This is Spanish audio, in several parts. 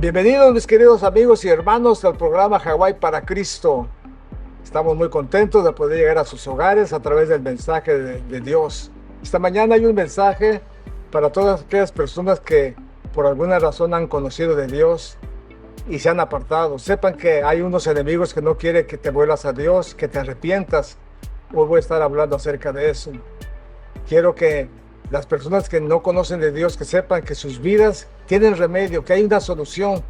Bienvenidos mis queridos amigos y hermanos al programa Hawái para Cristo. Estamos muy contentos de poder llegar a sus hogares a través del mensaje de Dios. Esta mañana hay un mensaje para todas aquellas personas que por alguna razón han conocido de Dios y se han apartado. Sepan que hay unos enemigos que no quieren que te vuelvas a Dios, que te arrepientas. Hoy voy a estar hablando acerca de eso. Quiero que las personas que no conocen de Dios, que sepan que sus vidas tienen remedio, que hay una solución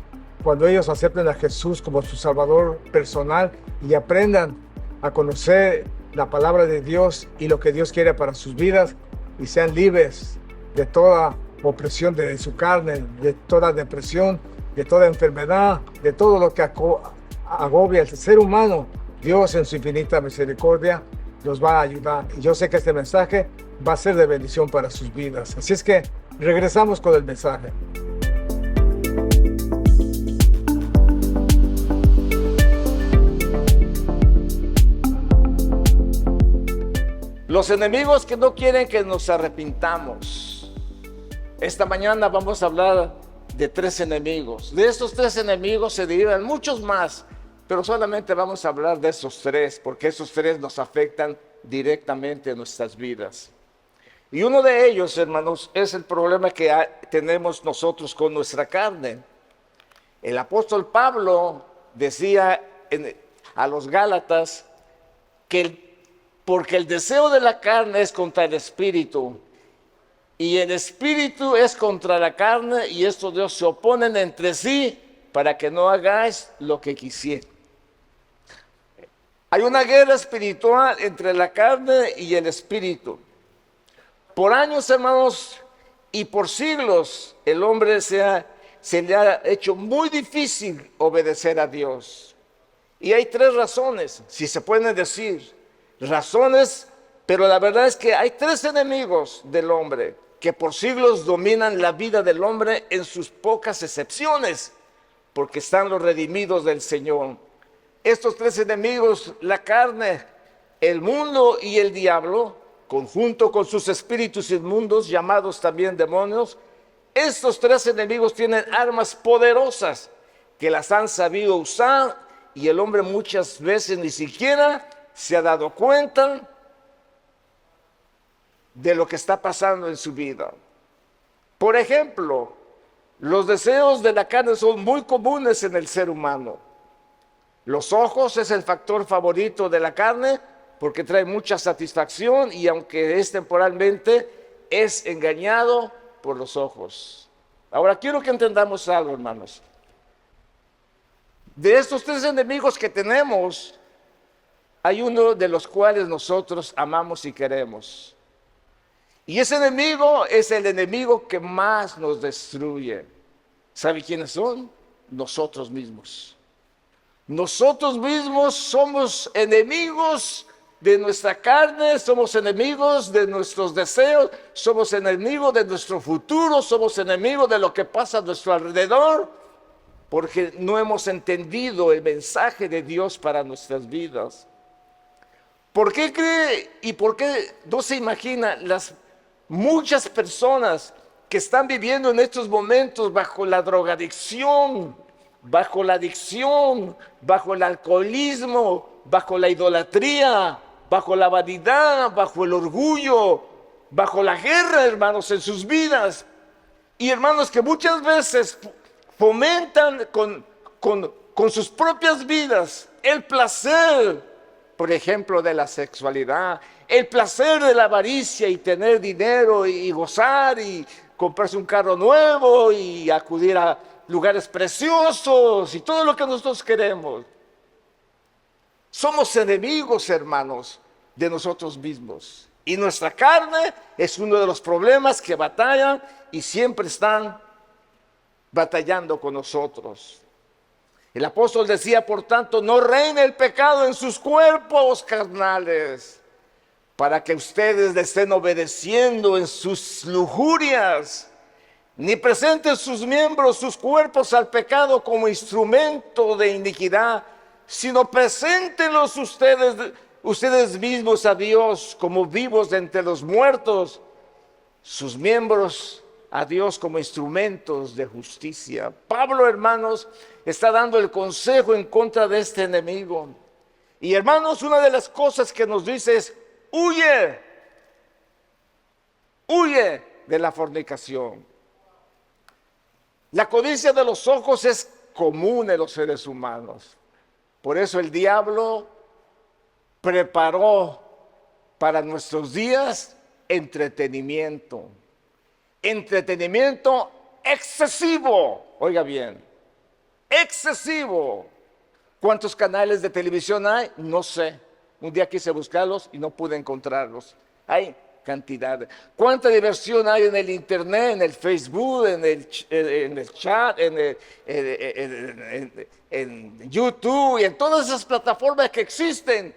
cuando ellos acepten a Jesús como su Salvador personal y aprendan a conocer la palabra de Dios y lo que Dios quiere para sus vidas y sean libres de toda opresión de su carne, de toda depresión, de toda enfermedad, de todo lo que agobia al ser humano. Dios en su infinita misericordia los va a ayudar. Y yo sé que este mensaje va a ser de bendición para sus vidas. Así es que regresamos con el mensaje. Los enemigos que no quieren que nos arrepintamos. Esta mañana vamos a hablar de 3 enemigos. De estos 3 enemigos se derivan muchos más, pero solamente vamos a hablar de esos 3, porque esos 3 nos afectan directamente en nuestras vidas. Y uno de ellos, hermanos, es el problema que tenemos nosotros con nuestra carne. El apóstol Pablo decía a los Gálatas que porque el deseo de la carne es contra el espíritu y el espíritu es contra la carne, y estos dos se oponen entre sí para que no hagáis lo que quisieran. Hay una guerra espiritual entre la carne y el espíritu. Por años, hermanos, y por siglos, el hombre se le ha hecho muy difícil obedecer a Dios. Y hay 3 razones, si se pueden decir, razones, pero la verdad es que hay 3 enemigos del hombre que por siglos dominan la vida del hombre en sus pocas excepciones, porque están los redimidos del Señor. Estos 3 enemigos, la carne, el mundo y el diablo, conjunto con sus espíritus inmundos, llamados también demonios, estos 3 enemigos tienen armas poderosas que las han sabido usar y el hombre muchas veces ni siquiera se ha dado cuenta de lo que está pasando en su vida. Por ejemplo, los deseos de la carne son muy comunes en el ser humano. Los ojos es el factor favorito de la carne porque trae mucha satisfacción y aunque es temporalmente, es engañado por los ojos. Ahora quiero que entendamos algo, hermanos. De estos 3 enemigos que tenemos, hay uno de los cuales nosotros amamos y queremos. Y ese enemigo es el enemigo que más nos destruye. ¿Sabe quiénes son? Nosotros mismos. Nosotros mismos somos enemigos de nuestra carne, somos enemigos de nuestros deseos, somos enemigos de nuestro futuro, somos enemigos de lo que pasa a nuestro alrededor, porque no hemos entendido el mensaje de Dios para nuestras vidas. ¿Por qué cree y por qué no se imagina las muchas personas que están viviendo en estos momentos bajo la drogadicción, bajo la adicción, bajo el alcoholismo, bajo la idolatría, bajo la vanidad, bajo el orgullo, bajo la guerra, hermanos, en sus vidas? Y hermanos, que muchas veces fomentan con sus propias vidas el placer, por ejemplo, de la sexualidad, el placer de la avaricia y tener dinero y gozar y comprarse un carro nuevo y acudir a lugares preciosos y todo lo que nosotros queremos. Somos enemigos, hermanos, de nosotros mismos. Y nuestra carne es uno de los problemas que batallan y siempre están batallando con nosotros. El apóstol decía, por tanto, no reine el pecado en sus cuerpos carnales, para que ustedes le estén obedeciendo en sus lujurias, ni presenten sus miembros, sus cuerpos al pecado como instrumento de iniquidad, sino preséntenlos ustedes mismos a Dios como vivos de entre los muertos, sus miembros a Dios como instrumentos de justicia. Pablo, hermanos, está dando el consejo en contra de este enemigo. Y hermanos, una de las cosas que nos dice es: huye, huye de la fornicación. La codicia de los ojos es común en los seres humanos. Por eso el diablo preparó para nuestros días entretenimiento. Entretenimiento excesivo. Oiga bien, excesivo. ¿Cuántos canales de televisión hay? No sé. Un día quise buscarlos y no pude encontrarlos. Hay cantidad. ¿Cuánta diversión hay en el internet, en el Facebook, en el chat, en YouTube y en todas esas plataformas que existen?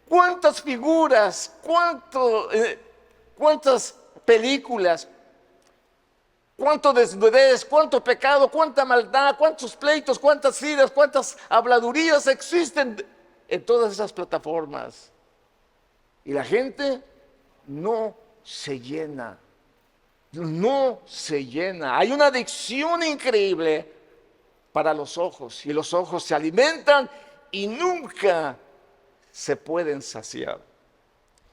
¿Cuántas figuras? ¿Cuántas películas? ¿Cuánto desnudez? ¿Cuánto pecado? ¿Cuánta maldad? ¿Cuántos pleitos? ¿Cuántas iras? ¿Cuántas habladurías existen en todas esas plataformas? Y la gente no se llena. No se llena. Hay una adicción increíble para los ojos. Y los ojos se alimentan y nunca se pueden saciar.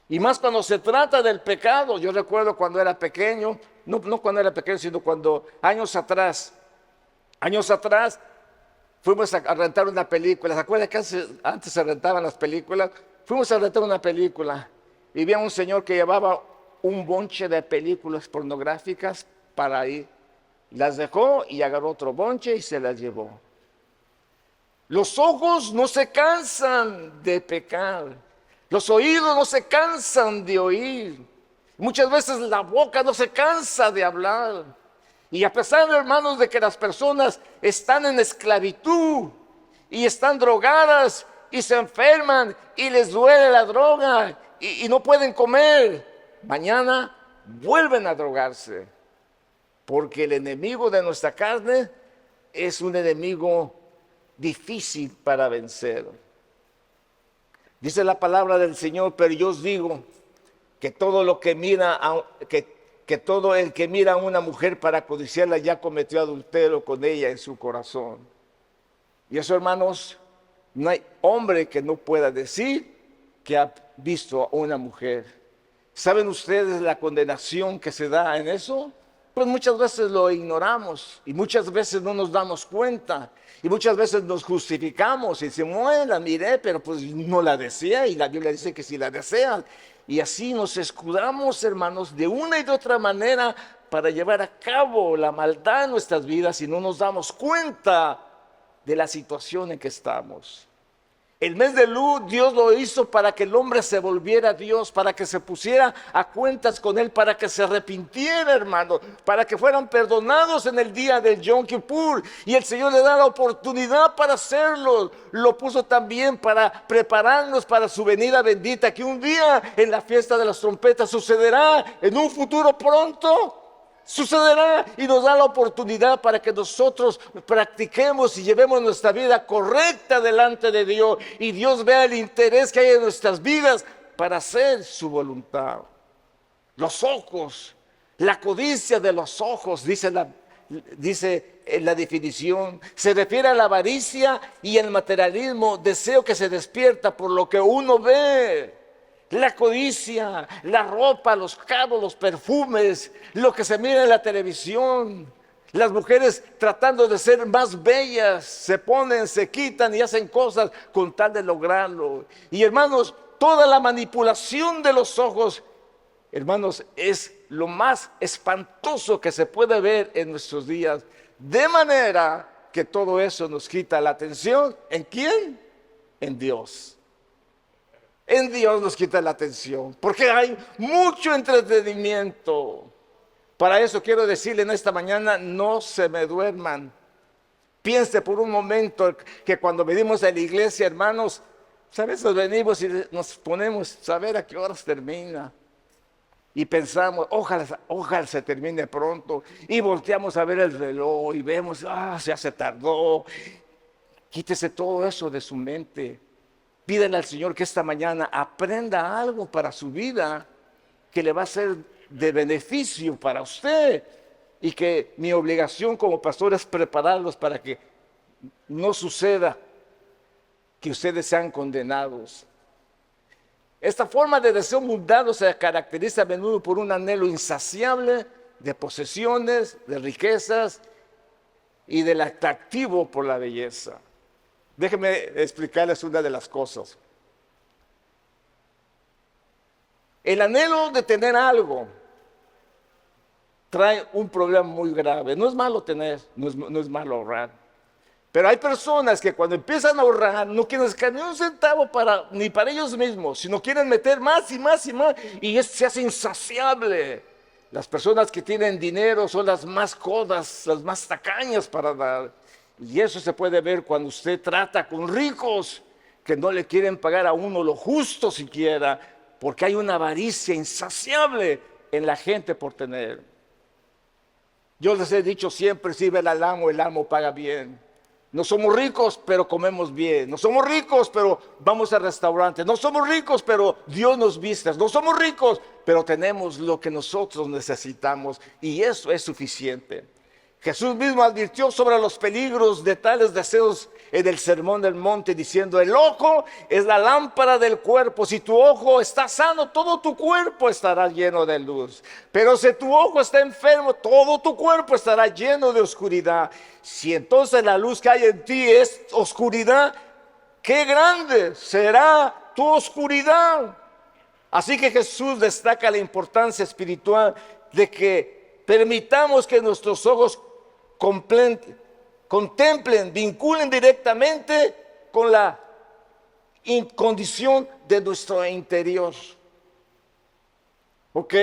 Y más cuando se trata del pecado. Yo recuerdo cuando era pequeño, no cuando era pequeño, sino cuando años atrás, fuimos a rentar una película. ¿Se acuerdan que antes se rentaban las películas? Fuimos a rentar una película y vi a un señor que llevaba un bonche de películas pornográficas para ahí. Las dejó y agarró otro bonche y se las llevó. Los ojos no se cansan de pecar. Los oídos no se cansan de oír. Muchas veces la boca no se cansa de hablar. Y a pesar, hermanos, de que las personas están en esclavitud y están drogadas y se enferman y les duele la droga y no pueden comer, mañana vuelven a drogarse. Porque el enemigo de nuestra carne es un enemigo difícil para vencer. Dice la palabra del Señor: pero yo os digo que todo el que mira a una mujer para codiciarla ya cometió adulterio con ella en su corazón. Y eso, hermanos, no hay hombre que no pueda decir que ha visto a una mujer. ¿Saben ustedes la condenación que se da en eso? Pues muchas veces lo ignoramos y muchas veces no nos damos cuenta y muchas veces nos justificamos y decimos: bueno, la miré, pero pues no la desea, y la Biblia dice que si la desean. Y así nos escudamos, hermanos, de una y de otra manera para llevar a cabo la maldad en nuestras vidas y no nos damos cuenta de la situación en que estamos. El mes de Luz Dios lo hizo para que el hombre se volviera a Dios, para que se pusiera a cuentas con Él, para que se arrepintiera, hermano, para que fueran perdonados en el día del Yom Kippur. Y el Señor le da la oportunidad para hacerlo. Lo puso también para prepararnos para su venida bendita, que un día en la fiesta de las trompetas sucederá, en un futuro pronto. Sucederá y nos da la oportunidad para que nosotros practiquemos y llevemos nuestra vida correcta delante de Dios y Dios vea el interés que hay en nuestras vidas para hacer su voluntad. Los ojos, la codicia de los ojos, dice en la definición, se refiere a la avaricia y el materialismo, deseo que se despierta por lo que uno ve. La codicia, la ropa, los carros, los perfumes, lo que se mira en la televisión. Las mujeres tratando de ser más bellas, se ponen, se quitan y hacen cosas con tal de lograrlo. Y hermanos, toda la manipulación de los ojos, hermanos, es lo más espantoso que se puede ver en nuestros días. De manera que todo eso nos quita la atención. ¿En quién? En Dios. En Dios nos quita la atención, porque hay mucho entretenimiento. Para eso quiero decirle en esta mañana: no se me duerman. Piense por un momento que cuando venimos a la iglesia, hermanos, a veces venimos y nos ponemos a saber a qué horas termina. Y pensamos: ojalá se termine pronto. Y volteamos a ver el reloj y vemos: ya se tardó. Quítese todo eso de su mente. Pídele al Señor que esta mañana aprenda algo para su vida que le va a ser de beneficio para usted. y que mi obligación como pastor es prepararlos para que no suceda que ustedes sean condenados. Esta forma de deseo mundano se caracteriza a menudo por un anhelo insaciable de posesiones, de riquezas y del atractivo por la belleza. Déjenme explicarles una de las cosas. El anhelo de tener algo trae un problema muy grave. No es malo tener, no es malo ahorrar. Pero hay personas que cuando empiezan a ahorrar no quieren sacar ni un centavo ni para ellos mismos, sino quieren meter más y más y más, y se hace insaciable. Las personas que tienen dinero son las más codas, las más tacañas para dar. Y eso se puede ver cuando usted trata con ricos que no le quieren pagar a uno lo justo siquiera, porque hay una avaricia insaciable en la gente por tener. Yo les he dicho siempre, sirve al amo, el amo paga bien. No somos ricos, pero comemos bien. No somos ricos, pero vamos al restaurante. No somos ricos, pero Dios nos viste. No somos ricos, pero tenemos lo que nosotros necesitamos. Y eso es suficiente. Jesús mismo advirtió sobre los peligros de tales deseos en el Sermón del Monte, diciendo: el ojo es la lámpara del cuerpo. Si tu ojo está sano, todo tu cuerpo estará lleno de luz. Pero si tu ojo está enfermo, todo tu cuerpo estará lleno de oscuridad. Si entonces la luz que hay en ti es oscuridad, qué grande será tu oscuridad. Así que Jesús destaca la importancia espiritual de que permitamos que nuestros ojos contemplen, vinculen directamente con la condición de nuestro interior. ¿Ok?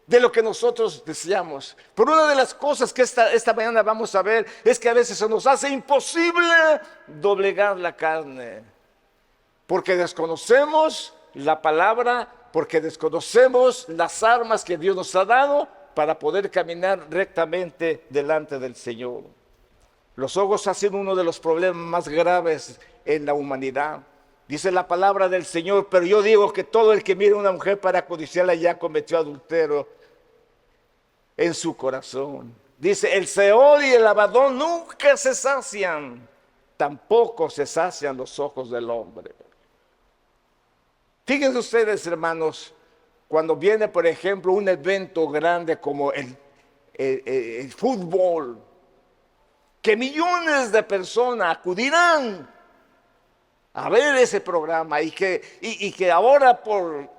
De lo que nosotros deseamos. Pero una de las cosas que esta mañana vamos a ver es que a veces se nos hace imposible doblegar la carne. Porque desconocemos la palabra, porque desconocemos las armas que Dios nos ha dado para poder caminar rectamente delante del Señor. Los ojos han sido uno de los problemas más graves en la humanidad. Dice la palabra del Señor: pero yo digo que todo el que mira a una mujer para codiciarla ya cometió adulterio en su corazón. Dice: el Seol y el Abadón nunca se sacian, tampoco se sacian los ojos del hombre. Fíjense ustedes, hermanos, cuando viene, por ejemplo, un evento grande como el fútbol, que millones de personas acudirán a ver ese programa y que ahora por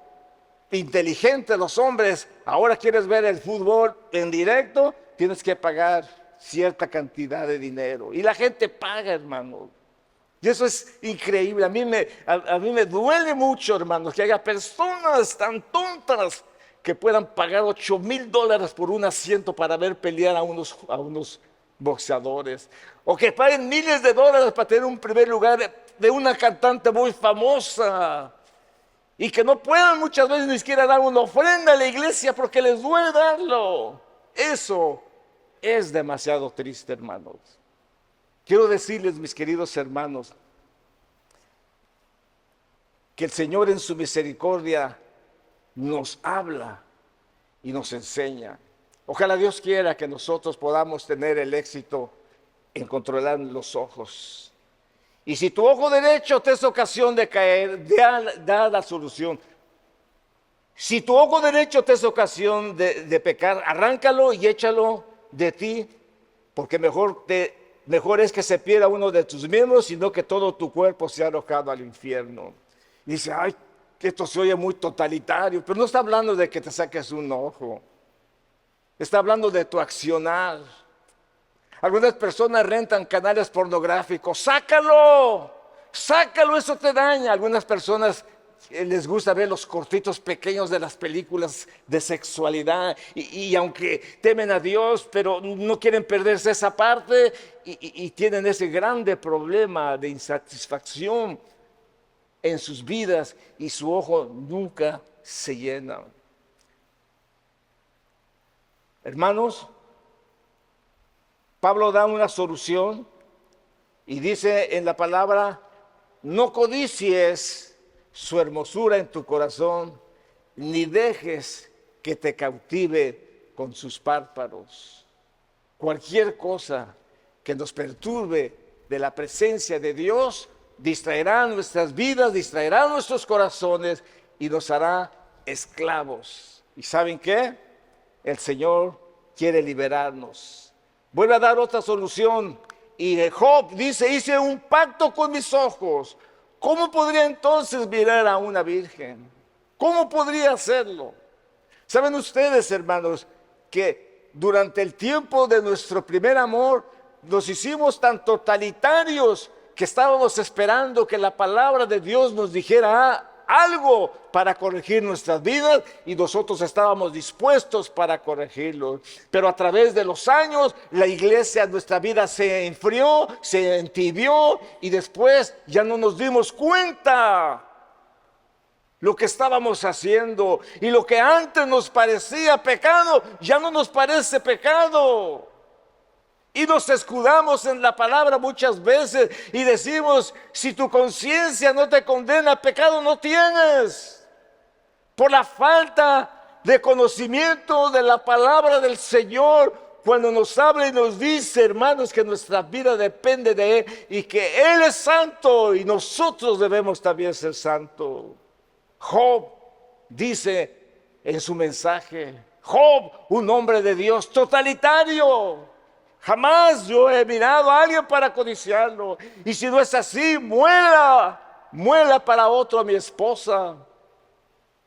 inteligentes los hombres, ahora quieres ver el fútbol en directo, tienes que pagar cierta cantidad de dinero. Y la gente paga, hermano. Y eso es increíble. A mí me duele mucho, hermanos, que haya personas tan tontas que puedan pagar $8,000 por un asiento para ver pelear a unos boxeadores. O que paguen miles de dólares para tener un primer lugar de una cantante muy famosa. Y que no puedan muchas veces ni siquiera dar una ofrenda a la iglesia porque les duele darlo. Eso es demasiado triste, hermanos. Quiero decirles, mis queridos hermanos, que el Señor en su misericordia nos habla y nos enseña. Ojalá Dios quiera que nosotros podamos tener el éxito en controlar los ojos. Y si tu ojo derecho te es ocasión de caer, da la solución. Si tu ojo derecho te es ocasión de pecar, arráncalo y échalo de ti, porque mejor es que se pierda uno de tus miembros, sino que todo tu cuerpo sea arrojado al infierno. Y dice: ay, que esto se oye muy totalitario, pero no está hablando de que te saques un ojo. Está hablando de tu accionar. Algunas personas rentan canales pornográficos. ¡Sácalo! ¡Sácalo! Eso te daña. Algunas personas les gusta ver los cortitos pequeños de las películas de sexualidad y aunque temen a Dios, pero no quieren perderse esa parte y tienen ese grande problema de insatisfacción en sus vidas y su ojo nunca se llena. Hermanos, Pablo da una solución y dice en la palabra: no codicies su hermosura en tu corazón, ni dejes que te cautive con sus párpados. Cualquier cosa que nos perturbe de la presencia de Dios distraerá nuestras vidas, distraerá nuestros corazones y nos hará esclavos. ¿Y saben qué? El Señor quiere liberarnos. Vuelve a dar otra solución. Y Job dice, hice un pacto con mis ojos. ¿Cómo podría entonces mirar a una virgen? ¿Cómo podría hacerlo? ¿Saben ustedes, hermanos, que durante el tiempo de nuestro primer amor nos hicimos tan totalitarios que estábamos esperando que la palabra de Dios nos dijera algo para corregir nuestras vidas y nosotros estábamos dispuestos para corregirlo? Pero a través de los años la iglesia, nuestra vida se enfrió, se entibió y después ya no nos dimos cuenta lo que estábamos haciendo, y lo que antes nos parecía pecado ya no nos parece pecado. Y nos escudamos en la palabra muchas veces y decimos, si tu conciencia no te condena, pecado no tienes. Por la falta de conocimiento de la palabra del Señor, cuando nos habla y nos dice, hermanos, que nuestra vida depende de Él y que Él es santo y nosotros debemos también ser santos. Job dice en su mensaje, Job, un hombre de Dios totalitario. Jamás yo he mirado a alguien para codiciarlo. Y si no es así, muela para otro a mi esposa.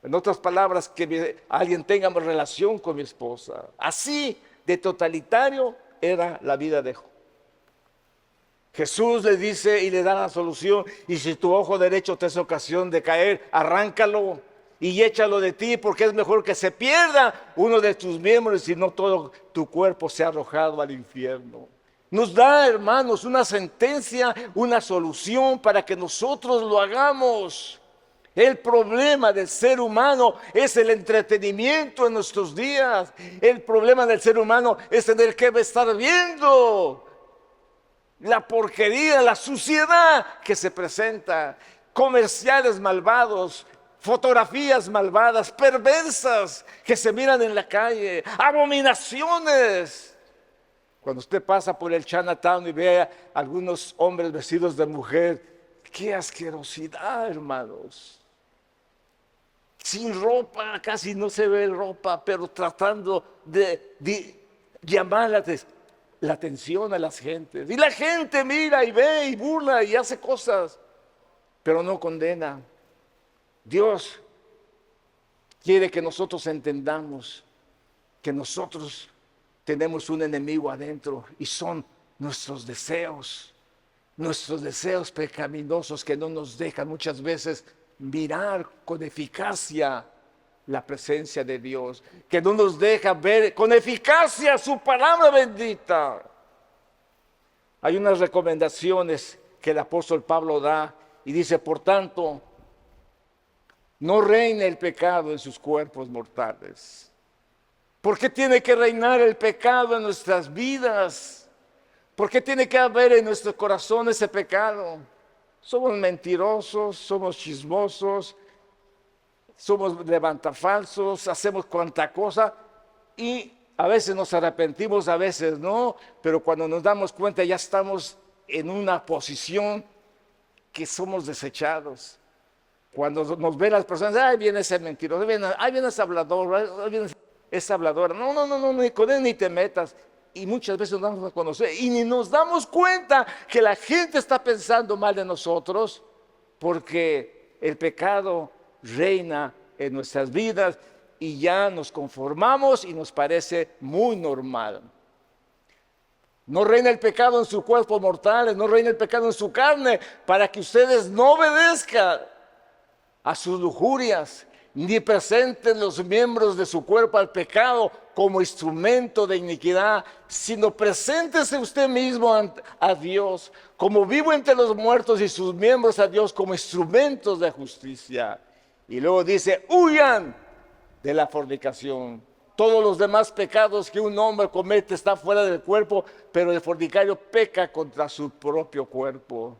En otras palabras, que alguien tenga relación con mi esposa. Así de totalitario era la vida de Job. Jesús le dice y le da la solución, y si tu ojo derecho te es ocasión de caer, arráncalo y échalo de ti, porque es mejor que se pierda uno de tus miembros y no todo tu cuerpo sea arrojado al infierno. Nos da, hermanos, una sentencia, una solución para que nosotros lo hagamos. El problema del ser humano es el entretenimiento en nuestros días. El problema del ser humano es tener que estar viendo la porquería, la suciedad que se presenta, comerciales malvados, fotografías malvadas, perversas que se miran en la calle, abominaciones. Cuando usted pasa por el Chinatown y ve a algunos hombres vestidos de mujer, qué asquerosidad, hermanos. Sin ropa, casi no se ve ropa, pero tratando de llamar la atención a las gentes. Y la gente mira y ve y burla y hace cosas, pero no condena. Dios quiere que nosotros entendamos que nosotros tenemos un enemigo adentro y son nuestros deseos pecaminosos que no nos dejan muchas veces mirar con eficacia la presencia de Dios, que no nos deja ver con eficacia su palabra bendita. Hay unas recomendaciones que el apóstol Pablo da y dice, por tanto, no reine el pecado en sus cuerpos mortales. ¿Por qué tiene que reinar el pecado en nuestras vidas? ¿Por qué tiene que haber en nuestro corazón ese pecado? Somos mentirosos, somos chismosos, somos levantafalsos, hacemos cuanta cosa y a veces nos arrepentimos, a veces no, pero cuando nos damos cuenta ya estamos en una posición que somos desechados. Cuando nos ven las personas, ay, viene ese mentiroso, ahí viene ese hablador, ahí viene esa habladora. No, ni con él ni te metas. Y muchas veces nos damos a conocer y ni nos damos cuenta que la gente está pensando mal de nosotros porque el pecado reina en nuestras vidas y ya nos conformamos y nos parece muy normal. No reina el pecado en su cuerpo mortal, no reina el pecado en su carne, para que ustedes no obedezcan a sus lujurias, ni presenten los miembros de su cuerpo al pecado como instrumento de iniquidad, sino preséntese usted mismo a Dios como vivo entre los muertos y sus miembros a Dios como instrumentos de justicia. Y luego dice, huyan de la fornicación. Todos los demás pecados que un hombre comete están fuera del cuerpo, pero el fornicario peca contra su propio cuerpo.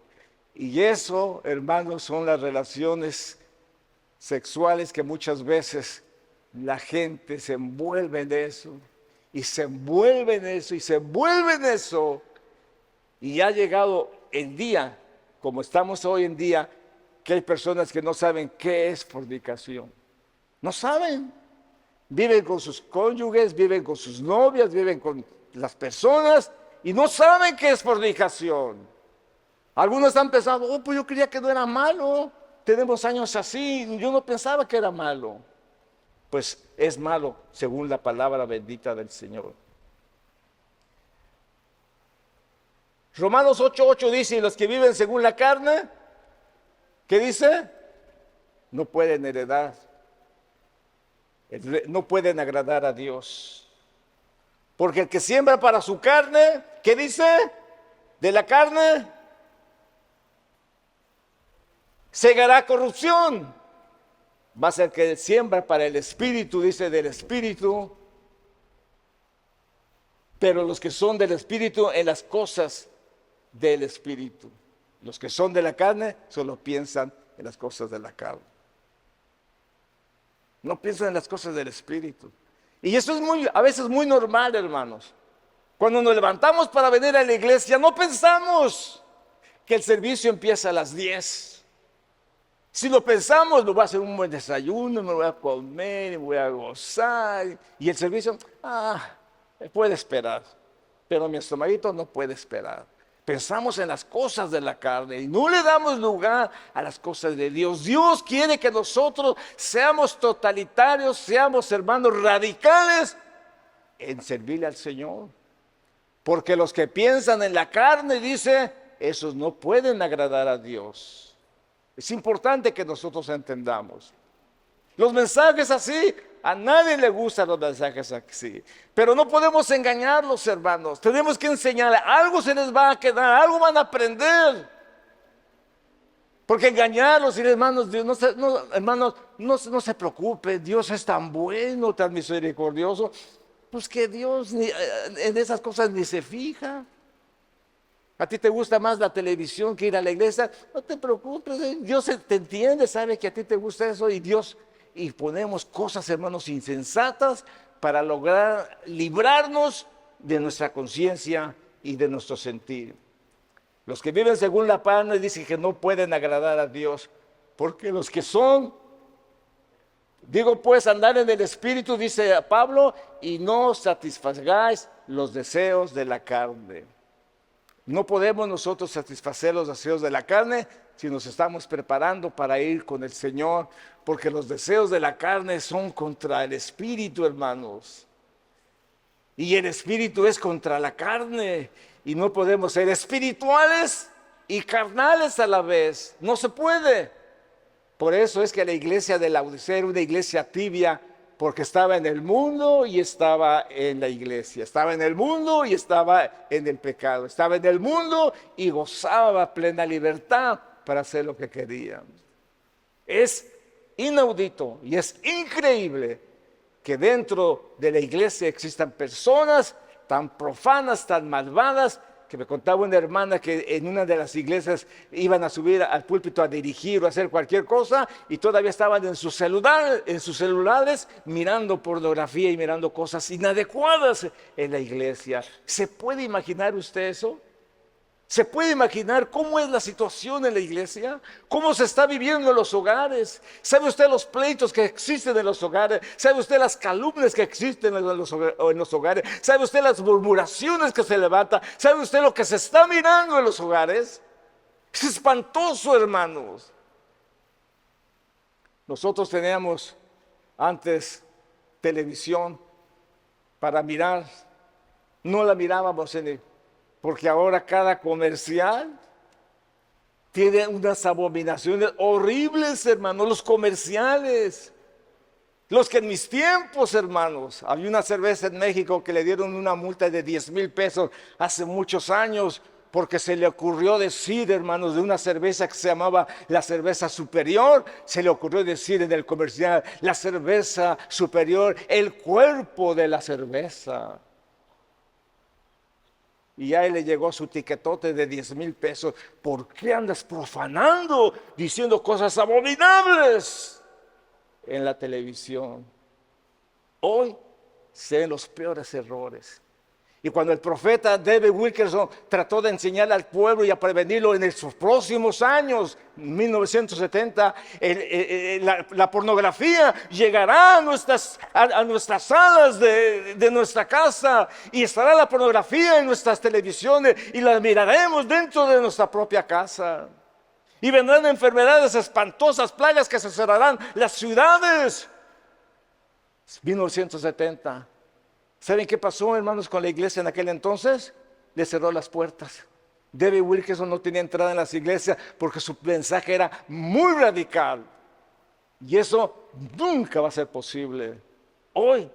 Y eso, hermanos, son las relaciones sexuales que muchas veces la gente se envuelve en eso. y se envuelve en eso, y se envuelve en eso. Y ha llegado el día, como estamos hoy en día, que hay personas que no saben qué es fornicación. No saben. Viven con sus cónyuges, viven con sus novias, viven con las personas y no saben qué es fornicación. Algunos han pensado, oh, pues yo creía que no era malo. Tenemos años así, yo no pensaba que era malo. Pues es malo según la palabra bendita del Señor. Romanos 8:8 dice, los que viven según la carne, ¿qué dice? No pueden heredar, no pueden agradar a Dios. Porque el que siembra para su carne, ¿qué dice? De la carne segará corrupción. Va a ser que siembra para el espíritu, dice del espíritu. Pero los que son del espíritu, en las cosas del espíritu. Los que son de la carne solo piensan en las cosas de la carne. No piensan en las cosas del espíritu. Y eso es a veces muy normal, hermanos. Cuando nos levantamos para venir a la iglesia, no pensamos que el servicio empieza a las 10. Si lo pensamos, me voy a hacer un buen desayuno, me voy a comer, me voy a gozar. Y el servicio, puede esperar. Pero mi estomaguito no puede esperar. Pensamos en las cosas de la carne y no le damos lugar a las cosas de Dios. Dios quiere que nosotros seamos totalitarios, seamos hermanos radicales en servirle al Señor. Porque los que piensan en la carne, dice, esos no pueden agradar a Dios. Es importante que nosotros entendamos. Los mensajes así, a nadie le gustan los mensajes así. Pero no podemos engañarlos, hermanos. Tenemos que enseñar, algo se les va a quedar, algo van a aprender. Porque engañarlos, y hermanos, Dios, no se preocupen, Dios es tan bueno, tan misericordioso. Pues que Dios en esas cosas ni se fija. ¿A ti te gusta más la televisión que ir a la iglesia? No te preocupes, Dios te entiende, sabe que a ti te gusta eso y ponemos cosas, hermanos, insensatas para lograr librarnos de nuestra conciencia y de nuestro sentir. Los que viven según la carne dicen que no pueden agradar a Dios, porque los que son, digo pues, andar en el Espíritu, dice Pablo, y no satisfagáis los deseos de la carne. No podemos nosotros satisfacer los deseos de la carne si nos estamos preparando para ir con el Señor, porque los deseos de la carne son contra el espíritu, hermanos. Y el espíritu es contra la carne. Y no podemos ser espirituales y carnales a la vez. No se puede. Por eso es que la iglesia de Laodicea era una iglesia tibia, porque estaba en el mundo y estaba en la iglesia. Estaba en el mundo y estaba en el pecado. Estaba en el mundo y gozaba plena libertad para hacer lo que quería. Es inaudito y es increíble que dentro de la iglesia existan personas tan profanas, tan malvadas, que me contaba una hermana que en una de las iglesias iban a subir al púlpito a dirigir o a hacer cualquier cosa y todavía estaban en sus celulares mirando pornografía y mirando cosas inadecuadas en la iglesia. ¿Se puede imaginar usted eso? ¿Se puede imaginar cómo es la situación en la iglesia? ¿Cómo se está viviendo en los hogares? ¿Sabe usted los pleitos que existen en los hogares? ¿Sabe usted las calumnias que existen en los hogares? ¿Sabe usted las murmuraciones que se levantan? ¿Sabe usted lo que se está mirando en los hogares? Es espantoso, hermanos. Nosotros teníamos antes televisión para mirar. No la mirábamos porque ahora cada comercial tiene unas abominaciones horribles, hermanos, los comerciales. Los que en mis tiempos, hermanos, había una cerveza en México que le dieron una multa de 10,000 pesos hace muchos años, porque se le ocurrió decir, hermanos, de una cerveza que se llamaba la cerveza superior, se le ocurrió decir en el comercial, la cerveza superior, el cuerpo de la cerveza. Y a él le llegó su tiquetote de 10,000 pesos. ¿Por qué andas profanando, diciendo cosas abominables en la televisión? Hoy se ven los peores errores. Y cuando el profeta David Wilkerson trató de enseñarle al pueblo y a prevenirlo en estos próximos años, 1970, la pornografía llegará a nuestras salas de nuestra casa, y estará la pornografía en nuestras televisiones y la miraremos dentro de nuestra propia casa. Y vendrán enfermedades espantosas, plagas que se cerrarán las ciudades. 1970. ¿Saben qué pasó, hermanos, con la iglesia en aquel entonces? Le cerró las puertas. David Wilkerson no tenía entrada en las iglesias porque su mensaje era muy radical. Y eso nunca va a ser posible. Hoy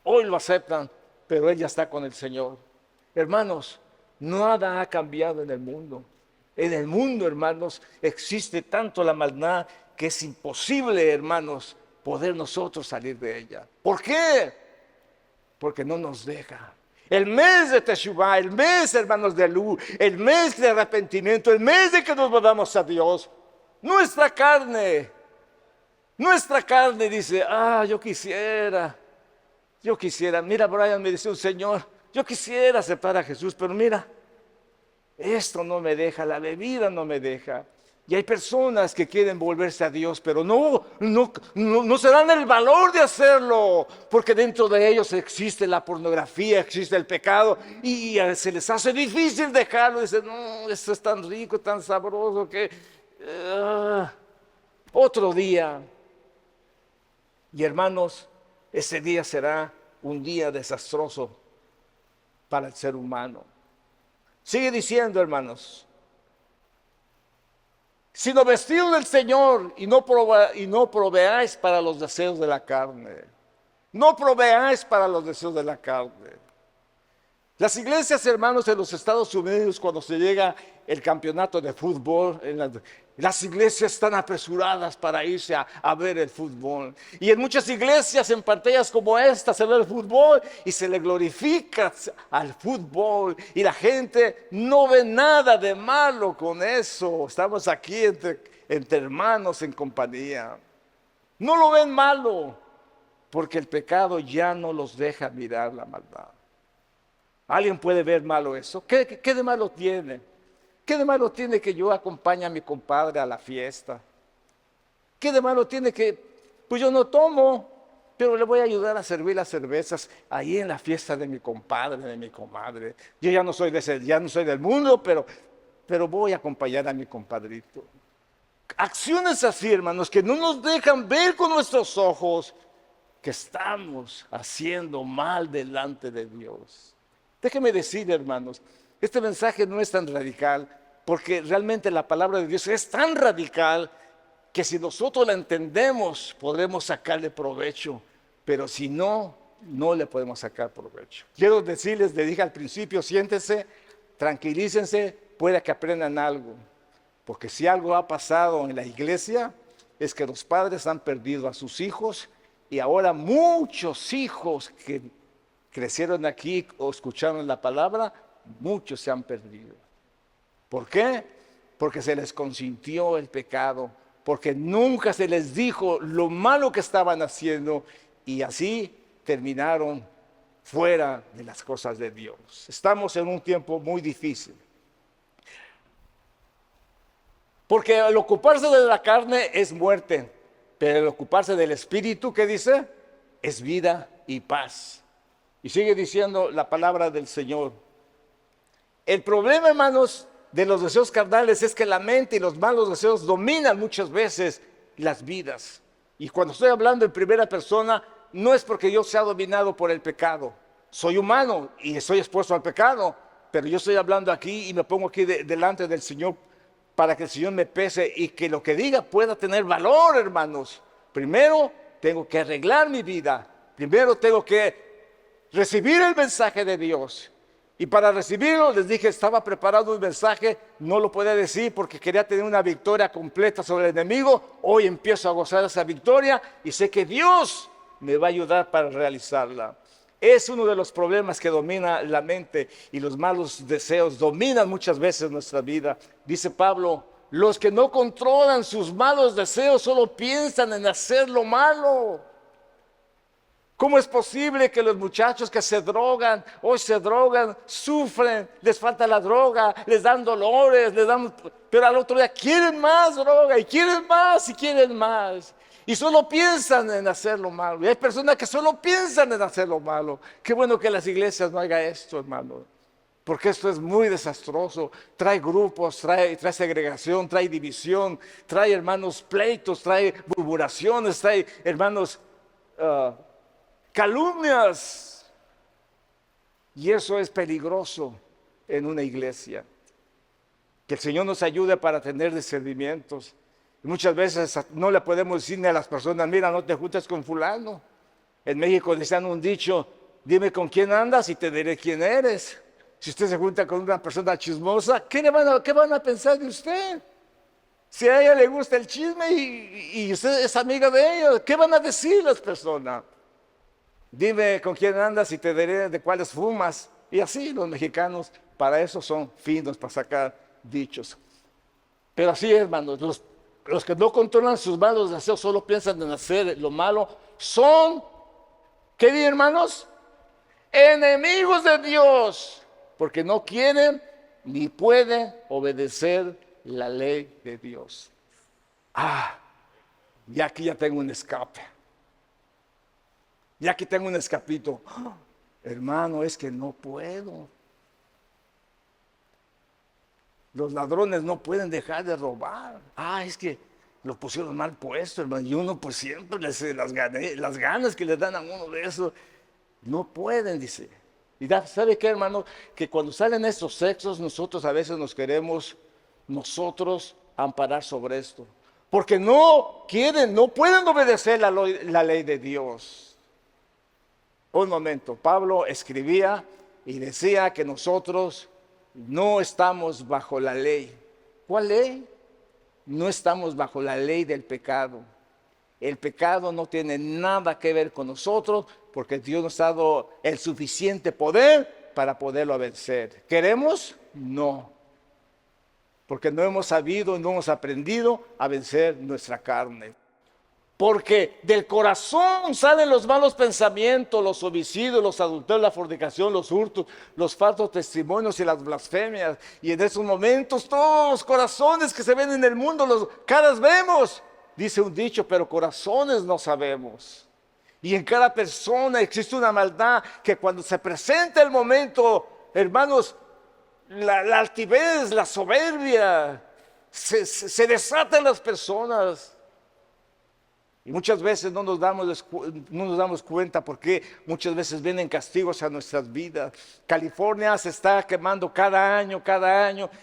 lo aceptan, pero él ya está con el Señor. Hermanos, nada ha cambiado en el mundo. En el mundo, hermanos, existe tanto la maldad que es imposible, hermanos, poder nosotros salir de ella. ¿Por qué? Porque no nos deja. El mes de Teshuvah, el mes, hermanos, de Elul, el mes de arrepentimiento, el mes de que nos volvamos a Dios. Nuestra carne dice, yo quisiera. Mira, Brian, me dice un señor, yo quisiera aceptar a Jesús, pero mira, esto no me deja, la bebida no me deja. Y hay personas que quieren volverse a Dios, pero no se dan el valor de hacerlo, porque dentro de ellos existe la pornografía, existe el pecado, y se les hace difícil dejarlo. Dicen, no, esto es tan rico, tan sabroso que otro día. Y hermanos, ese día será un día desastroso para el ser humano. Sigue diciendo, hermanos, sino vestidos del Señor y no proveáis para los deseos de la carne. No proveáis para los deseos de la carne. Las iglesias, hermanos, en los Estados Unidos, cuando se llega el campeonato de fútbol, las iglesias están apresuradas para irse a ver el fútbol. Y en muchas iglesias, en pantallas como esta, se ve el fútbol y se le glorifica al fútbol. Y la gente no ve nada de malo con eso. Estamos aquí entre hermanos en compañía. No lo ven malo, porque el pecado ya no los deja mirar la maldad. ¿Alguien puede ver malo eso? ¿Qué de malo tiene? ¿Qué de malo tiene que yo acompañe a mi compadre a la fiesta? ¿Qué de malo tiene que, pues yo no tomo, pero le voy a ayudar a servir las cervezas ahí en la fiesta de mi compadre, de mi comadre? Yo ya no soy del mundo, pero voy a acompañar a mi compadrito. Acciones así, hermanos, que no nos dejan ver con nuestros ojos que estamos haciendo mal delante de Dios. Déjeme decir, hermanos, este mensaje no es tan radical, porque realmente la palabra de Dios es tan radical que si nosotros la entendemos, podremos sacarle provecho, pero si no, no le podemos sacar provecho. Quiero decirles, le dije al principio, siéntense, tranquilícense, pueda que aprendan algo, porque si algo ha pasado en la iglesia, es que los padres han perdido a sus hijos, y ahora muchos hijos que crecieron aquí o escucharon la palabra, muchos se han perdido. ¿Por qué? Porque se les consintió el pecado, porque nunca se les dijo lo malo que estaban haciendo, y así terminaron fuera de las cosas de Dios. Estamos en un tiempo muy difícil. Porque el ocuparse de la carne es muerte, pero el ocuparse del Espíritu, ¿qué dice? Es vida y paz. Y sigue diciendo la palabra del Señor. El problema, hermanos, de los deseos carnales es que la mente y los malos deseos dominan muchas veces las vidas. Y cuando estoy hablando en primera persona, no es porque yo sea dominado por el pecado. Soy humano y estoy expuesto al pecado, pero yo estoy hablando aquí y me pongo aquí delante del Señor para que el Señor me pese y que lo que diga pueda tener valor, hermanos. Primero tengo que arreglar mi vida. Primero tengo que recibir el mensaje de Dios. Y para recibirlo, les dije, estaba preparado un mensaje, no lo podía decir porque quería tener una victoria completa sobre el enemigo. Hoy empiezo a gozar esa victoria y sé que Dios me va a ayudar para realizarla. Es uno de los problemas que domina la mente, y los malos deseos dominan muchas veces nuestra vida. Dice Pablo, los que no controlan sus malos deseos solo piensan en hacer lo malo. ¿Cómo es posible que los muchachos que se drogan, hoy se drogan, sufren, les falta la droga, les dan dolores, pero al otro día quieren más droga y quieren más y quieren más? Y solo piensan en hacer lo malo. Y hay personas que solo piensan en hacer lo malo. Qué bueno que las iglesias no hagan esto, hermano. Porque esto es muy desastroso. Trae grupos, trae segregación, trae división, trae, hermanos, pleitos, trae murmuraciones, trae, hermanos, calumnias. Y eso es peligroso en una iglesia. Que el Señor nos ayude para tener discernimientos. Y muchas veces no le podemos decir ni a las personas, mira, no te juntes con fulano. En México decían un dicho, dime con quién andas y te diré quién eres. Si usted se junta con una persona chismosa, ¿qué van a pensar de usted? Si a ella le gusta el chisme y usted es amiga de ella, ¿qué van a decir las personas? Dime con quién andas y te diré de cuáles fumas. Y así los mexicanos, para eso son finos, para sacar dichos. Pero así, hermanos, los que no controlan sus malos deseos, solo piensan en hacer lo malo, son, ¿qué dicen, hermanos? Enemigos de Dios. Porque no quieren ni pueden obedecer la ley de Dios. Y aquí ya tengo un escape. Y aquí tengo un escapito. Hermano, es que no puedo. Los ladrones no pueden dejar de robar. Es que lo pusieron mal puesto, hermano. Y uno pues siempre las ganas que le dan a uno de eso. No pueden, dice. Y ¿sabe qué, hermano? Que cuando salen estos textos, nosotros a veces nos queremos amparar sobre esto. Porque no pueden obedecer la ley de Dios. Un momento, Pablo escribía y decía que nosotros no estamos bajo la ley. ¿Cuál ley? No estamos bajo la ley del pecado. El pecado no tiene nada que ver con nosotros porque Dios nos ha dado el suficiente poder para poderlo vencer. ¿Queremos? No. Porque no hemos sabido, no hemos aprendido a vencer nuestra carne. Porque del corazón salen los malos pensamientos, los homicidios, los adulterios, la fornicación, los hurtos, los falsos testimonios y las blasfemias. Y en esos momentos todos los corazones que se ven en el mundo, los caras vemos. Dice un dicho, pero corazones no sabemos. Y en cada persona existe una maldad que cuando se presenta el momento, hermanos, la altivez, la soberbia, se desata en las personas. Y muchas veces no nos damos cuenta porque muchas veces vienen castigos a nuestras vidas. California se está quemando cada año,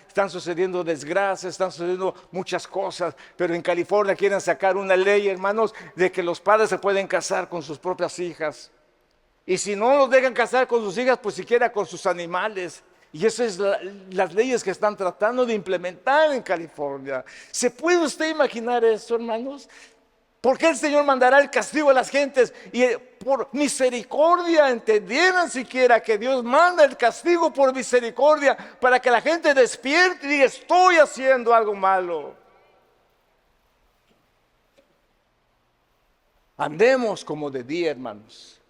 están sucediendo desgracias, están sucediendo muchas cosas, pero en California quieren sacar una ley, hermanos, de que los padres se pueden casar con sus propias hijas. Y si no los dejan casar con sus hijas, pues siquiera con sus animales. Y esas son las leyes que están tratando de implementar en California. ¿Se puede usted imaginar eso, hermanos? ¿Por qué el Señor mandará el castigo a las gentes? Y por misericordia entendieran siquiera que Dios manda el castigo por misericordia para que la gente despierte y diga, estoy haciendo algo malo. Andemos como de día, hermanos.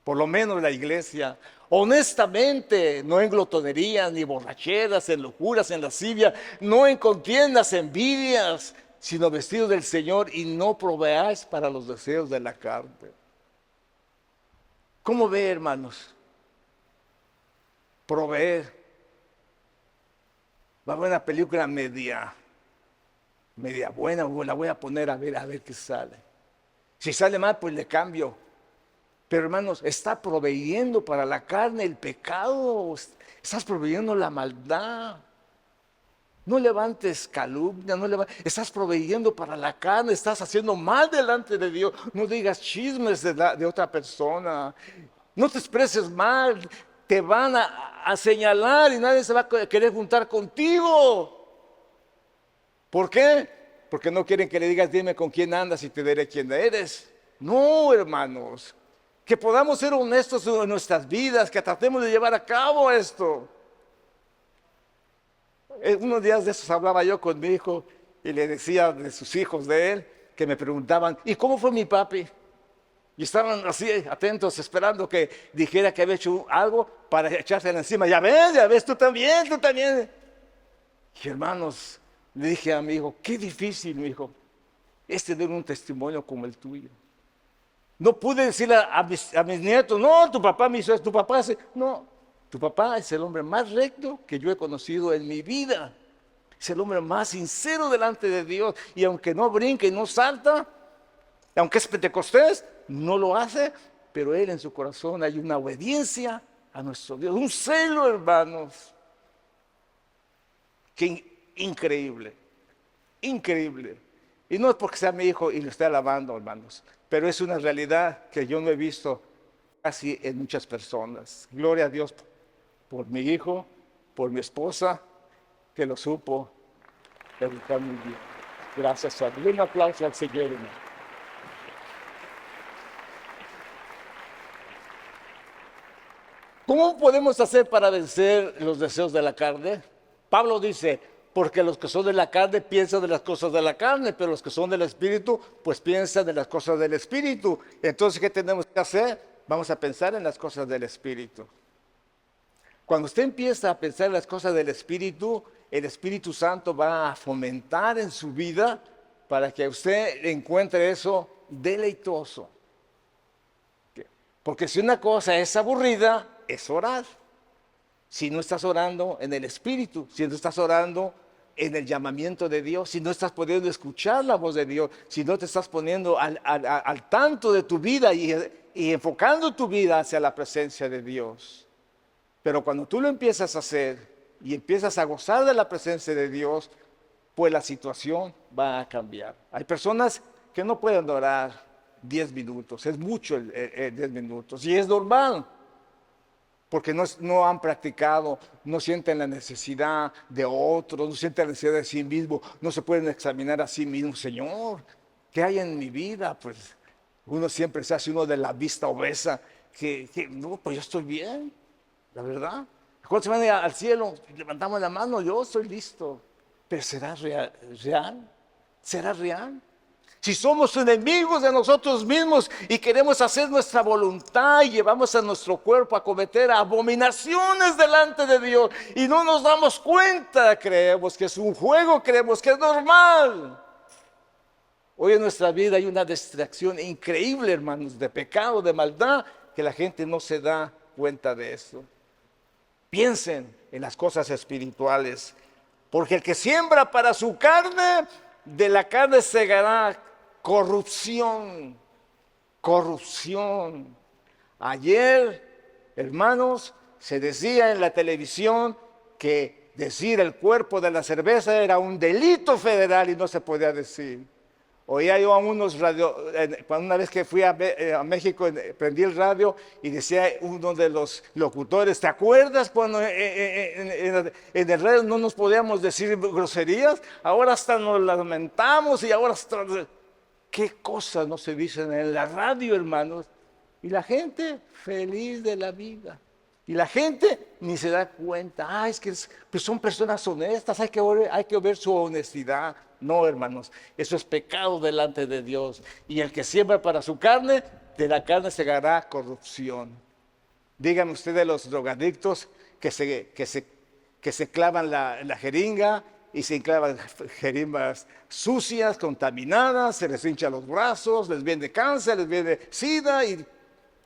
Por lo menos la iglesia, honestamente, no en glotonerías, ni borracheras, en locuras, en lascivia, no en contiendas, envidias, sino vestidos del Señor y no proveáis para los deseos de la carne. ¿Cómo ve, hermanos? Proveer. Va a haber una película media buena, la voy a poner a ver qué sale. Si sale mal, pues le cambio. Pero hermanos, está proveyendo para la carne el pecado, estás proveyendo la maldad. No levantes calumnia, estás proveyendo para la carne, estás haciendo mal delante de Dios. No digas chismes de otra persona, no te expreses mal, te van a señalar y nadie se va a querer juntar contigo. ¿Por qué? Porque no quieren que le digas, dime con quién andas y te diré quién eres. No, hermanos, que podamos ser honestos en nuestras vidas, que tratemos de llevar a cabo esto. Unos días de esos hablaba yo con mi hijo y le decía de sus hijos de él que me preguntaban, ¿y cómo fue mi papi? Y estaban así atentos, esperando que dijera que había hecho algo para echársela encima. Ya ves, tú también, tú también. Y hermanos, le dije a mi hijo, qué difícil, mi hijo, es tener un testimonio como el tuyo. No pude decirle a mis nietos, no, tu papá me hizo esto, tu papá hace. No, tu papá es el hombre más recto que yo he conocido en mi vida. Es el hombre más sincero delante de Dios. Y aunque no brinca y no salta, aunque es pentecostés, no lo hace, pero él en su corazón hay una obediencia a nuestro Dios, un celo, hermanos. Qué increíble, increíble. Y no es porque sea mi hijo y lo esté alabando, hermanos, pero es una realidad que yo no he visto casi en muchas personas. Gloria a Dios por mi hijo, por mi esposa, que lo supo educar muy bien. Gracias a Dios. Un aplauso al Señor, hermano. ¿Cómo podemos hacer para vencer los deseos de la carne? Pablo dice, porque los que son de la carne piensan de las cosas de la carne, pero los que son del Espíritu, pues piensan de las cosas del Espíritu. Entonces, ¿qué tenemos que hacer? Vamos a pensar en las cosas del Espíritu. Cuando usted empieza a pensar en las cosas del Espíritu, el Espíritu Santo va a fomentar en su vida para que usted encuentre eso deleitoso. Porque si una cosa es aburrida, es orar. Si no estás orando en el Espíritu, si no estás orando en el llamamiento de Dios, si no estás pudiendo escuchar la voz de Dios, si no te estás poniendo al tanto de tu vida y enfocando tu vida hacia la presencia de Dios. Pero cuando tú lo empiezas a hacer y empiezas a gozar de la presencia de Dios, pues la situación va a cambiar. Hay personas que no pueden orar 10 minutos, es mucho 10 minutos y es normal. Porque no han practicado, no sienten la necesidad de otros, no sienten la necesidad de sí mismo, no se pueden examinar a sí mismo. Señor, ¿qué hay en mi vida? Pues uno siempre se hace uno de la vista obesa, que no, pues yo estoy bien, la verdad. Cuando se van al cielo, levantamos la mano, yo estoy listo. Pero ¿será real? ¿Será real? Si somos enemigos de nosotros mismos y queremos hacer nuestra voluntad y llevamos a nuestro cuerpo a cometer abominaciones delante de Dios y no nos damos cuenta, creemos que es un juego, creemos que es normal. Hoy en nuestra vida hay una distracción increíble, hermanos, de pecado, de maldad, que la gente no se da cuenta de eso. Piensen en las cosas espirituales, porque el que siembra para su carne, de la carne segará corrupción, corrupción. Ayer, hermanos, se decía en la televisión que decir el cuerpo de la cerveza era un delito federal y no se podía decir. Oía yo a unos una vez que fui a México, prendí el radio y decía uno de los locutores, ¿te acuerdas cuando en el radio no nos podíamos decir groserías? Ahora hasta nos lamentamos y ahora hasta... ¿Qué cosas no se dicen en la radio, hermanos? Y la gente feliz de la vida. Y la gente ni se da cuenta. Es que pues son personas honestas, hay que ver su honestidad. No, hermanos, eso es pecado delante de Dios. Y el que siembra para su carne, de la carne segará corrupción. Díganme ustedes los drogadictos que se clavan la jeringa y se clavan jeringas sucias, contaminadas, se les hincha los brazos, les viene cáncer, les viene sida y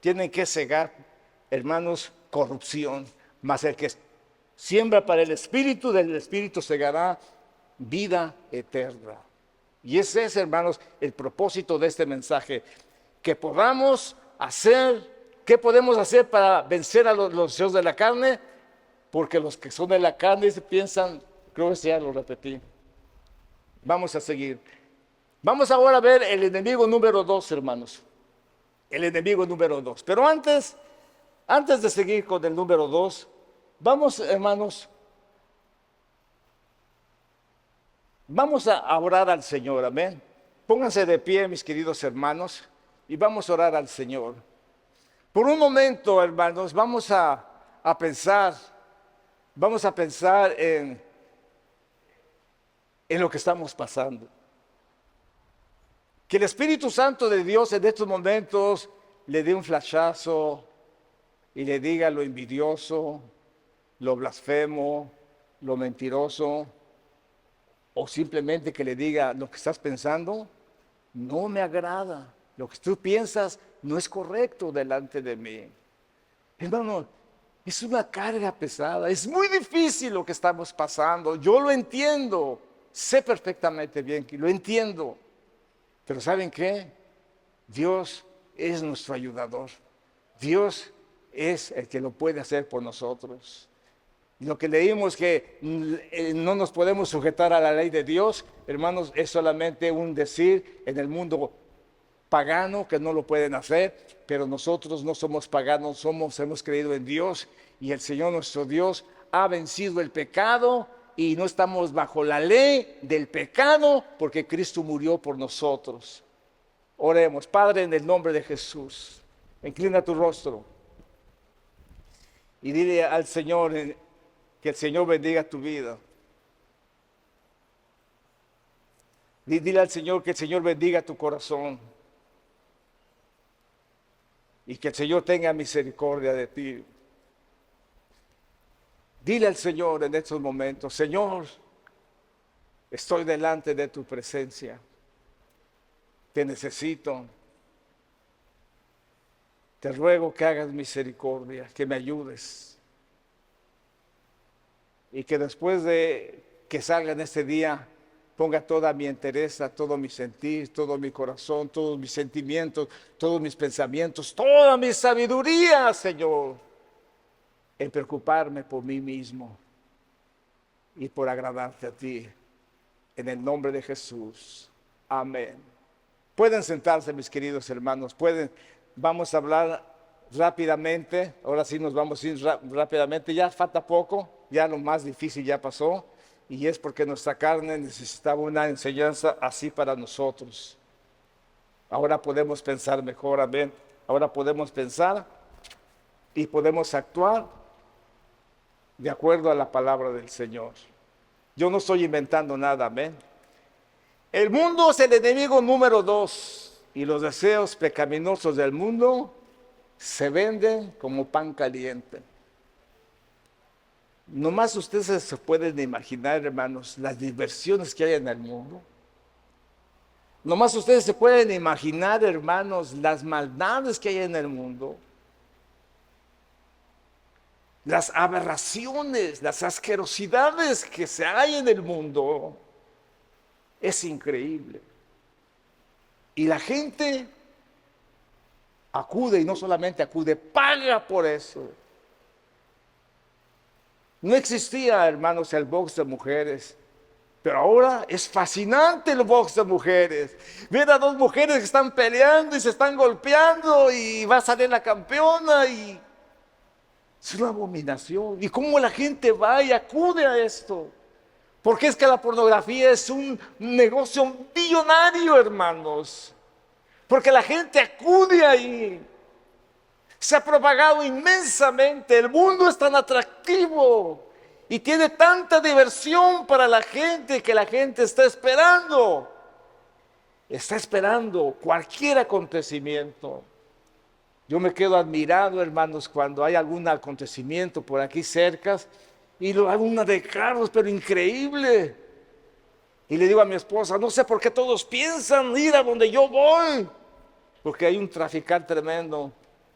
tienen que cegar, hermanos, corrupción. Mas el que siembra para el Espíritu, del Espíritu segará vida eterna. Y ese es, hermanos, el propósito de este mensaje, que podamos hacer, ¿qué podemos hacer para vencer a los deseos de la carne? Porque los que son de la carne se piensan, creo que ya lo repetí. Vamos a seguir. Vamos ahora a ver el enemigo número 2, hermanos. El enemigo número 2. Pero antes de seguir con el número 2, vamos, hermanos, vamos a orar al Señor, amén. Pónganse de pie, mis queridos hermanos, y vamos a orar al Señor. Por un momento, hermanos, vamos a pensar en lo que estamos pasando. Que el Espíritu Santo de Dios en estos momentos le dé un flashazo y le diga lo envidioso, lo blasfemo, lo mentiroso, o simplemente que le diga lo que estás pensando, no me agrada. Lo que tú piensas no es correcto delante de mí. Hermano, es una carga pesada, es muy difícil lo que estamos pasando. Yo lo entiendo, sé perfectamente bien que lo entiendo. Pero ¿saben qué? Dios es nuestro ayudador. Dios es el que lo puede hacer por nosotros. Lo que leímos que no nos podemos sujetar a la ley de Dios, hermanos, es solamente un decir en el mundo pagano que no lo pueden hacer, pero nosotros no somos paganos, hemos creído en Dios y el Señor nuestro Dios ha vencido el pecado y no estamos bajo la ley del pecado porque Cristo murió por nosotros. Oremos. Padre, en el nombre de Jesús, inclina tu rostro y dile al Señor que el Señor bendiga tu vida. Dile al Señor que el Señor bendiga tu corazón y que el Señor tenga misericordia de ti. Dile al Señor en estos momentos: Señor, estoy delante de tu presencia, te necesito, te ruego que hagas misericordia, que me ayudes y que después de que salga en este día ponga toda mi entereza, todo mi sentir, todo mi corazón, todos mis sentimientos, todos mis pensamientos, toda mi sabiduría, Señor, en preocuparme por mí mismo y por agradarte a ti. En el nombre de Jesús. Amén. Pueden sentarse, mis queridos hermanos. Vamos a hablar rápidamente. Ahora sí nos vamos a ir rápidamente. Ya falta poco. Ya lo más difícil ya pasó. Y es porque nuestra carne necesitaba una enseñanza así para nosotros. Ahora podemos pensar mejor, amén. Ahora podemos pensar y podemos actuar de acuerdo a la palabra del Señor. Yo no estoy inventando nada, amén. El mundo es el enemigo número 2 y los deseos pecaminosos del mundo se venden como pan caliente. Nomás ustedes se pueden imaginar, hermanos, las diversiones que hay en el mundo. Nomás ustedes se pueden imaginar, hermanos, las maldades que hay en el mundo. Las aberraciones, las asquerosidades que se hay en el mundo. Es increíble. Y la gente acude, y no solamente acude, paga por eso. No existía, hermanos, el box de mujeres, pero ahora es fascinante el box de mujeres. Ver a dos mujeres que están peleando y se están golpeando y va a salir la campeona y es una abominación. ¿Y cómo la gente va y acude a esto? Porque es que la pornografía es un negocio billonario, hermanos. Porque la gente acude ahí. Se ha propagado inmensamente. El mundo es tan atractivo y tiene tanta diversión para la gente que la gente está esperando. Está esperando cualquier acontecimiento. Yo me quedo admirado, hermanos, cuando hay algún acontecimiento por aquí cerca y hay una de carros, pero increíble. Y le digo a mi esposa: no sé por qué todos piensan ir a donde yo voy, porque hay un trafical tremendo.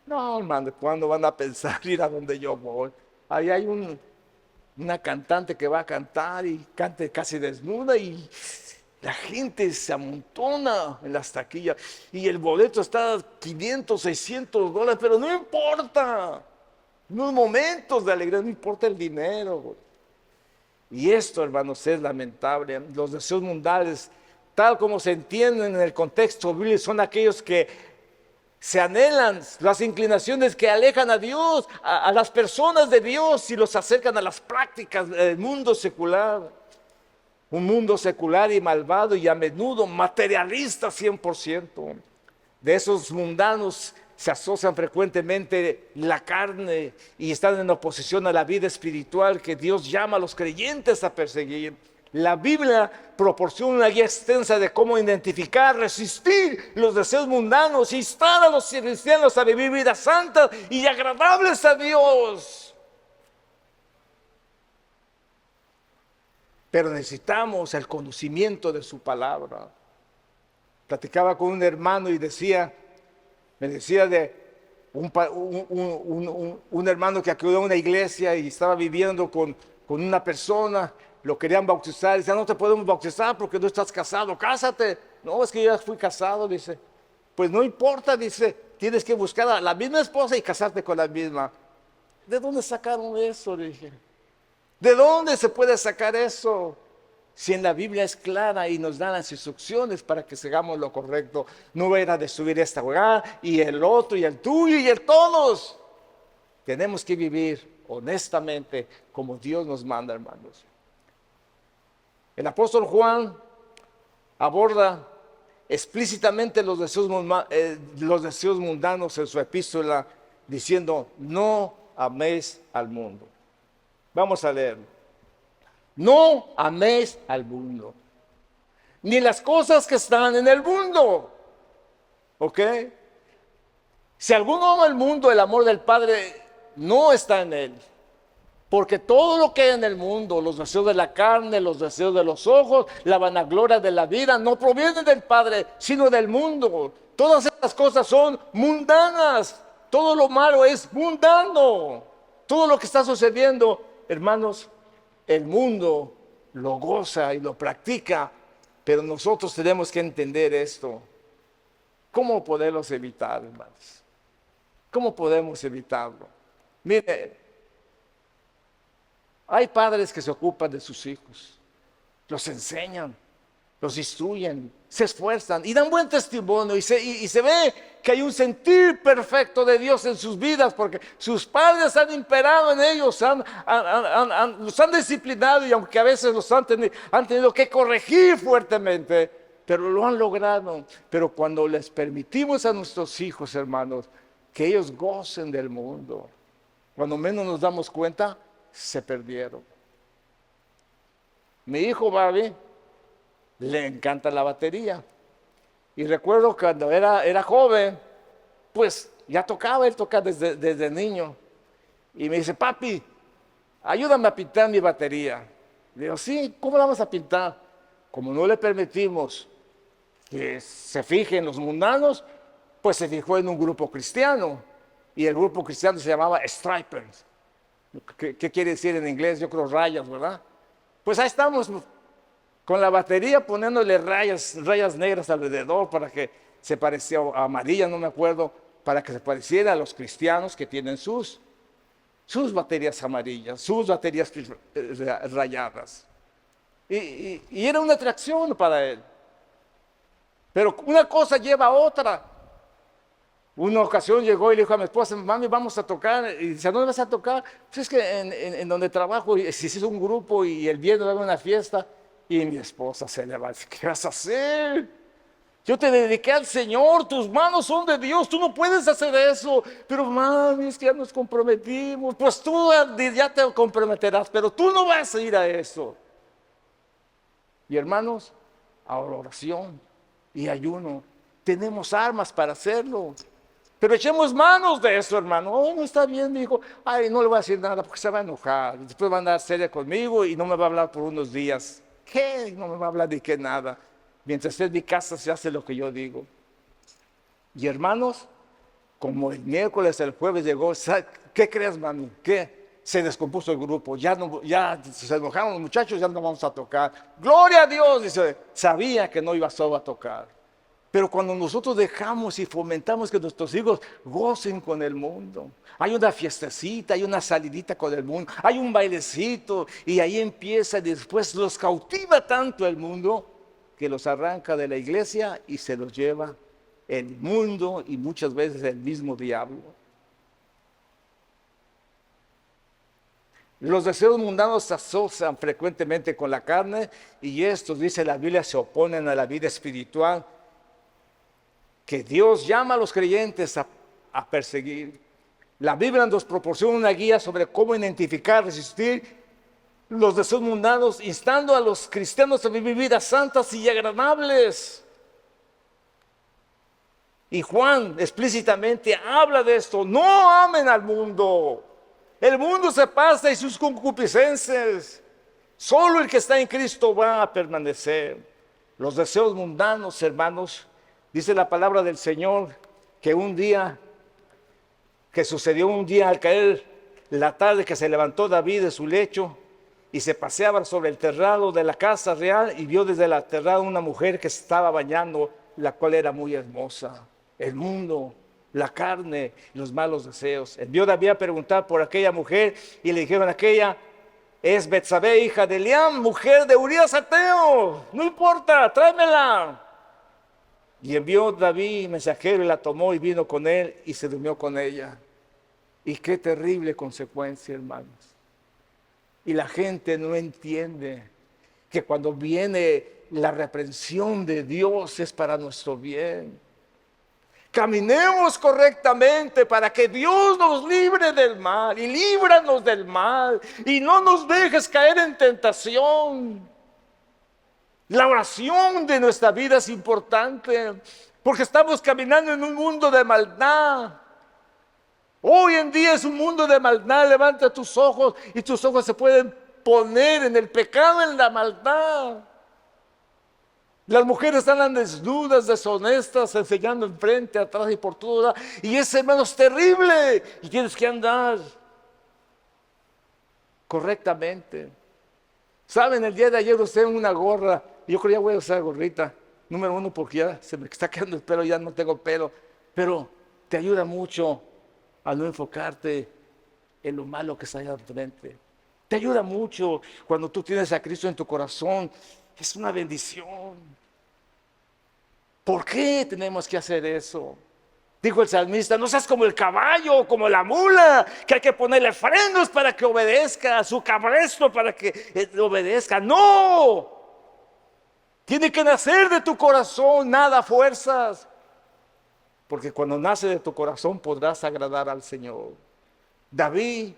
No, hermano, ¿cuándo van a pensar ir a donde yo voy? Ahí hay una cantante que va a cantar y cante casi desnuda y la gente se amontona en las taquillas y el boleto está a $500, $600, pero no importa. Unos momentos de alegría, no importa el dinero. Y esto, hermanos, es lamentable. Los deseos mundanos, tal como se entienden en el contexto bíblico, son aquellos que se anhelan, las inclinaciones que alejan a Dios, a las personas de Dios y los acercan a las prácticas del mundo secular. Un mundo secular y malvado y a menudo materialista 100%. De esos mundanos se asocian frecuentemente la carne y están en oposición a la vida espiritual que Dios llama a los creyentes a perseguir. La Biblia proporciona una guía extensa de cómo identificar, resistir los deseos mundanos y instar a los cristianos a vivir vidas santas y agradables a Dios. Pero necesitamos el conocimiento de su palabra. Platicaba con un hermano y me decía de un hermano que acudió a una iglesia y estaba viviendo con una persona, lo querían bautizar, dice, no te podemos bautizar porque no estás casado, cásate. No, es que yo ya fui casado, dice. Pues no importa, dice, tienes que buscar a la misma esposa y casarte con la misma. ¿De dónde sacaron eso? Le dije. ¿De dónde se puede sacar eso? Si en la Biblia es clara y nos dan las instrucciones para que sigamos lo correcto. No era de subir este hogar y el otro y el tuyo y el todos. Tenemos que vivir honestamente como Dios nos manda, hermanos. El apóstol Juan aborda explícitamente los deseos mundanos en su epístola diciendo, no améis al mundo. Vamos a leerlo. No améis al mundo, ni las cosas que están en el mundo. ¿Ok? Si alguno ama el mundo, el amor del Padre no está en él. Porque todo lo que hay en el mundo, los deseos de la carne, los deseos de los ojos, la vanagloria de la vida, no provienen del Padre, sino del mundo. Todas estas cosas son mundanas. Todo lo malo es mundano. Todo lo que está sucediendo, hermanos, el mundo lo goza y lo practica, pero nosotros tenemos que entender esto. ¿Cómo poderlos evitar, hermanos? ¿Cómo podemos evitarlo? Mire, hay padres que se ocupan de sus hijos, los enseñan, los instruyen, se esfuerzan y dan buen testimonio y se ve que hay un sentir perfecto de Dios en sus vidas porque sus padres han imperado en ellos, los han disciplinado y aunque a veces los han tenido que corregir fuertemente, pero lo han logrado. Pero cuando les permitimos a nuestros hijos, hermanos, que ellos gocen del mundo, cuando menos nos damos cuenta, se perdieron. Mi hijo Bobby le encanta la batería. Y recuerdo cuando era joven, pues ya tocaba, él toca desde niño. Y me dice, papi, ayúdame a pintar mi batería. Le digo, sí, ¿cómo la vamos a pintar? Como no le permitimos que se fije en los mundanos, pues se fijó en un grupo cristiano. Y el grupo cristiano se llamaba Stripers. ¿Qué quiere decir en inglés? Yo creo rayas, ¿verdad? Pues ahí estamos con la batería poniéndole rayas negras alrededor para que se pareciera, amarilla, no me acuerdo, para que se pareciera a los cristianos que tienen sus baterías amarillas, sus baterías rayadas. Y era una atracción para él. Pero una cosa lleva a otra. Una ocasión llegó y le dijo a mi esposa, mami, vamos a tocar. Y dice, ¿a dónde vas a tocar? Pues es que en donde trabajo, si es un grupo y el viernes va a haber una fiesta. Y mi esposa se le va a decir, ¿qué vas a hacer? Yo te dediqué al Señor, tus manos son de Dios, tú no puedes hacer eso. Pero mami, es que ya nos comprometimos. Pues tú ya te comprometerás, pero tú no vas a ir a eso. Y hermanos, a oración y ayuno, tenemos armas para hacerlo. Pero echemos manos de eso, hermano. Oh, no está bien, mi hijo. Ay, no le voy a decir nada porque se va a enojar. Después va a andar seria conmigo y no me va a hablar por unos días. ¿Qué? No me va a hablar de qué nada. Mientras esté en mi casa se hace lo que yo digo. Y hermanos, como el miércoles, el jueves llegó, ¿qué crees, mami? ¿Qué? Se descompuso el grupo. Ya se enojaron los muchachos, ya no vamos a tocar. Gloria a Dios, dice. Sabía que no iba solo a tocar. Pero cuando nosotros dejamos y fomentamos que nuestros hijos gocen con el mundo, hay una fiestecita, hay una salidita con el mundo, hay un bailecito y ahí empieza y después los cautiva tanto el mundo que los arranca de la iglesia y se los lleva el mundo y muchas veces el mismo diablo. Los deseos mundanos se asocian frecuentemente con la carne y estos, dice la Biblia, se oponen a la vida espiritual que Dios llama a los creyentes a perseguir. La Biblia nos proporciona una guía sobre cómo identificar, resistir los deseos mundanos, instando a los cristianos a vivir vidas santas y agradables. Y Juan explícitamente habla de esto: no amen al mundo. El mundo se pasa y sus concupiscencias. Solo el que está en Cristo va a permanecer. Los deseos mundanos, hermanos, dice la palabra del Señor, que sucedió un día al caer la tarde, que se levantó David de su lecho y se paseaba sobre el terrado de la casa real y vio desde la terrada una mujer que se estaba bañando, la cual era muy hermosa. El mundo, la carne, los malos deseos. Envió David a preguntar por aquella mujer y le dijeron: aquella es Betsabé, hija de Eliam, mujer de Urías Ateo. No importa, tráemela. Y envió David mensajero y la tomó y vino con él y se durmió con ella. Y qué terrible consecuencia, hermanos. Y la gente no entiende que cuando viene la reprensión de Dios es para nuestro bien. Caminemos correctamente para que Dios nos libre del mal y líbranos del mal y no nos dejes caer en tentación. La oración de nuestra vida es importante porque estamos caminando en un mundo de maldad. Hoy en día es un mundo de maldad. Levanta tus ojos y tus ojos se pueden poner en el pecado, en la maldad. Las mujeres andan desnudas, deshonestas, enseñando enfrente, atrás y por todo. Y ese, hermano, es terrible. Y tienes que andar correctamente. Saben, el día de ayer usé una gorra. Yo creo que ya voy a usar gorrita. Número uno, porque ya se me está quedando el pelo, ya no tengo pelo. Pero te ayuda mucho a no enfocarte en lo malo que está allá enfrente. Te ayuda mucho cuando tú tienes a Cristo en tu corazón. Es una bendición. ¿Por qué tenemos que hacer eso? Dijo el salmista: no seas como el caballo, como la mula, que hay que ponerle frenos para que obedezca, su cabresto para que obedezca. ¡No! Tiene que nacer de tu corazón, nada a fuerzas. Porque cuando nace de tu corazón podrás agradar al Señor. David,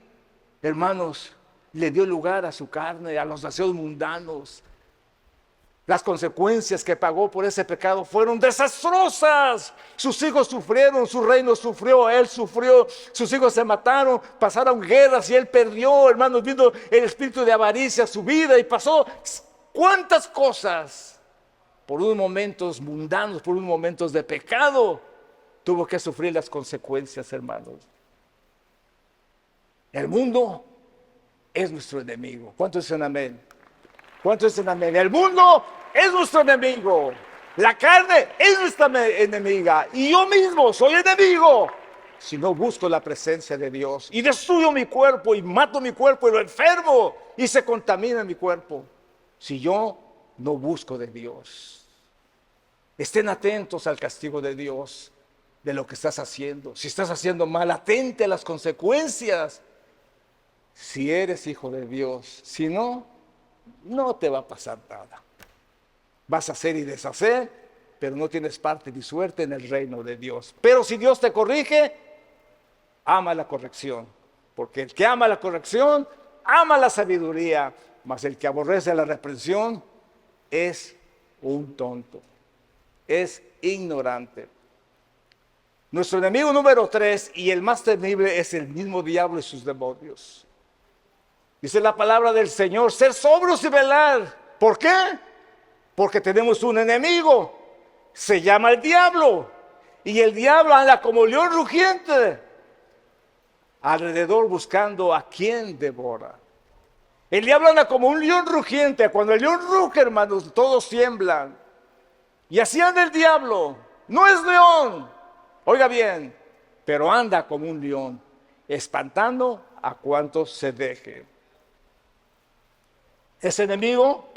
hermanos, le dio lugar a su carne, a los deseos mundanos. Las consecuencias que pagó por ese pecado fueron desastrosas. Sus hijos sufrieron, su reino sufrió, él sufrió, sus hijos se mataron, pasaron guerras y él perdió, hermanos, viendo el espíritu de avaricia su vida y pasó cuántas cosas por unos momentos mundanos, por unos momentos de pecado. Tuvo que sufrir las consecuencias, hermanos. El mundo es nuestro enemigo. ¿Cuántos dicen amén? ¿Cuántos dicen amén? El mundo es nuestro enemigo. La carne es nuestra enemiga. Y yo mismo soy enemigo si no busco la presencia de Dios. Y destruyo mi cuerpo y mato mi cuerpo y lo enfermo y se contamina mi cuerpo. Si yo no busco de Dios. Estén atentos al castigo de Dios de lo que estás haciendo. Si estás haciendo mal, atente a las consecuencias. Si eres hijo de Dios. Si no, no te va a pasar nada. Vas a hacer y deshacer, pero no tienes parte ni suerte en el reino de Dios. Pero si Dios te corrige, ama la corrección. Porque el que ama la corrección, ama la sabiduría. Mas el que aborrece la reprensión es un tonto. Es ignorante. Nuestro enemigo número 3 y el más temible es el mismo diablo y sus demonios. Dice la palabra del Señor: ser sobrios y velar. ¿Por qué? Porque tenemos un enemigo. Se llama el diablo. Y el diablo anda como león rugiente alrededor buscando a quien devora. El diablo anda como un león rugiente. Cuando el león ruge, hermanos, todos tiemblan. Y así anda el diablo. No es león, oiga bien, pero anda como un león, espantando a cuantos se deje. Ese enemigo,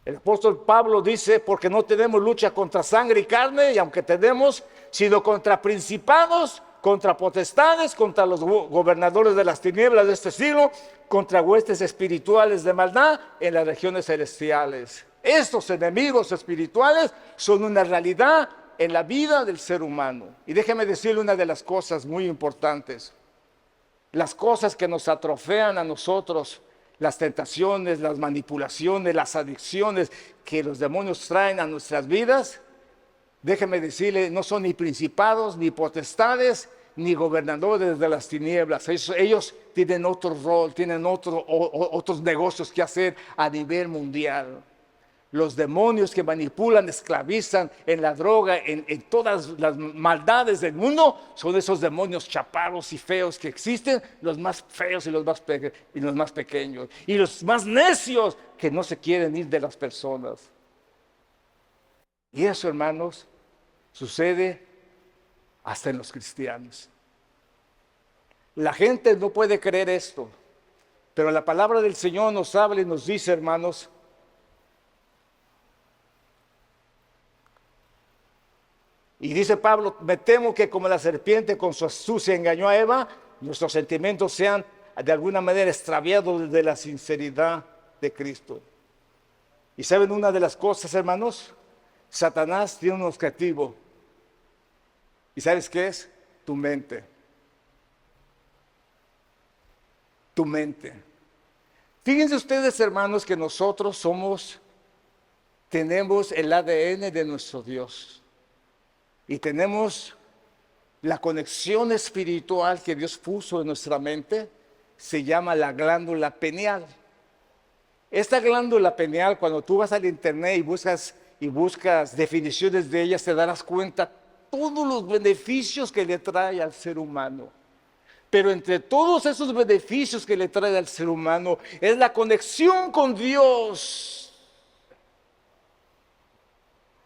el apóstol Pablo dice: porque no tenemos lucha contra sangre y carne, y aunque tenemos, sino contra principados, contra potestades, contra los gobernadores de las tinieblas de este siglo, contra huestes espirituales de maldad en las regiones celestiales. Estos enemigos espirituales son una realidad en la vida del ser humano. Y déjeme decirle una de las cosas muy importantes. Las cosas que nos atrofean a nosotros, las tentaciones, las manipulaciones, las adicciones que los demonios traen a nuestras vidas, déjeme decirle, no son ni principados, ni potestades, ni gobernadores de las tinieblas. Ellos tienen otro rol, tienen otros negocios que hacer a nivel mundial. Los demonios que manipulan, esclavizan en la droga, en todas las maldades del mundo, son esos demonios chaparros y feos que existen, los más feos y los más pequeños, y los más necios que no se quieren ir de las personas. Y eso, hermanos, sucede hasta en los cristianos. La gente no puede creer esto, pero la palabra del Señor nos habla y nos dice, hermanos, y dice Pablo, me temo que como la serpiente con su astucia engañó a Eva, nuestros sentimientos sean de alguna manera extraviados de la sinceridad de Cristo. Y saben una de las cosas, hermanos, Satanás tiene un objetivo. ¿Y sabes qué es? Tu mente. Tu mente. Fíjense ustedes, hermanos, que nosotros tenemos el ADN de nuestro Dios. Y tenemos la conexión espiritual que Dios puso en nuestra mente, se llama la glándula pineal. Esta glándula pineal, cuando tú vas al internet y buscas definiciones de ella, te darás cuenta todos los beneficios que le trae al ser humano. Pero entre todos esos beneficios que le trae al ser humano es la conexión con Dios.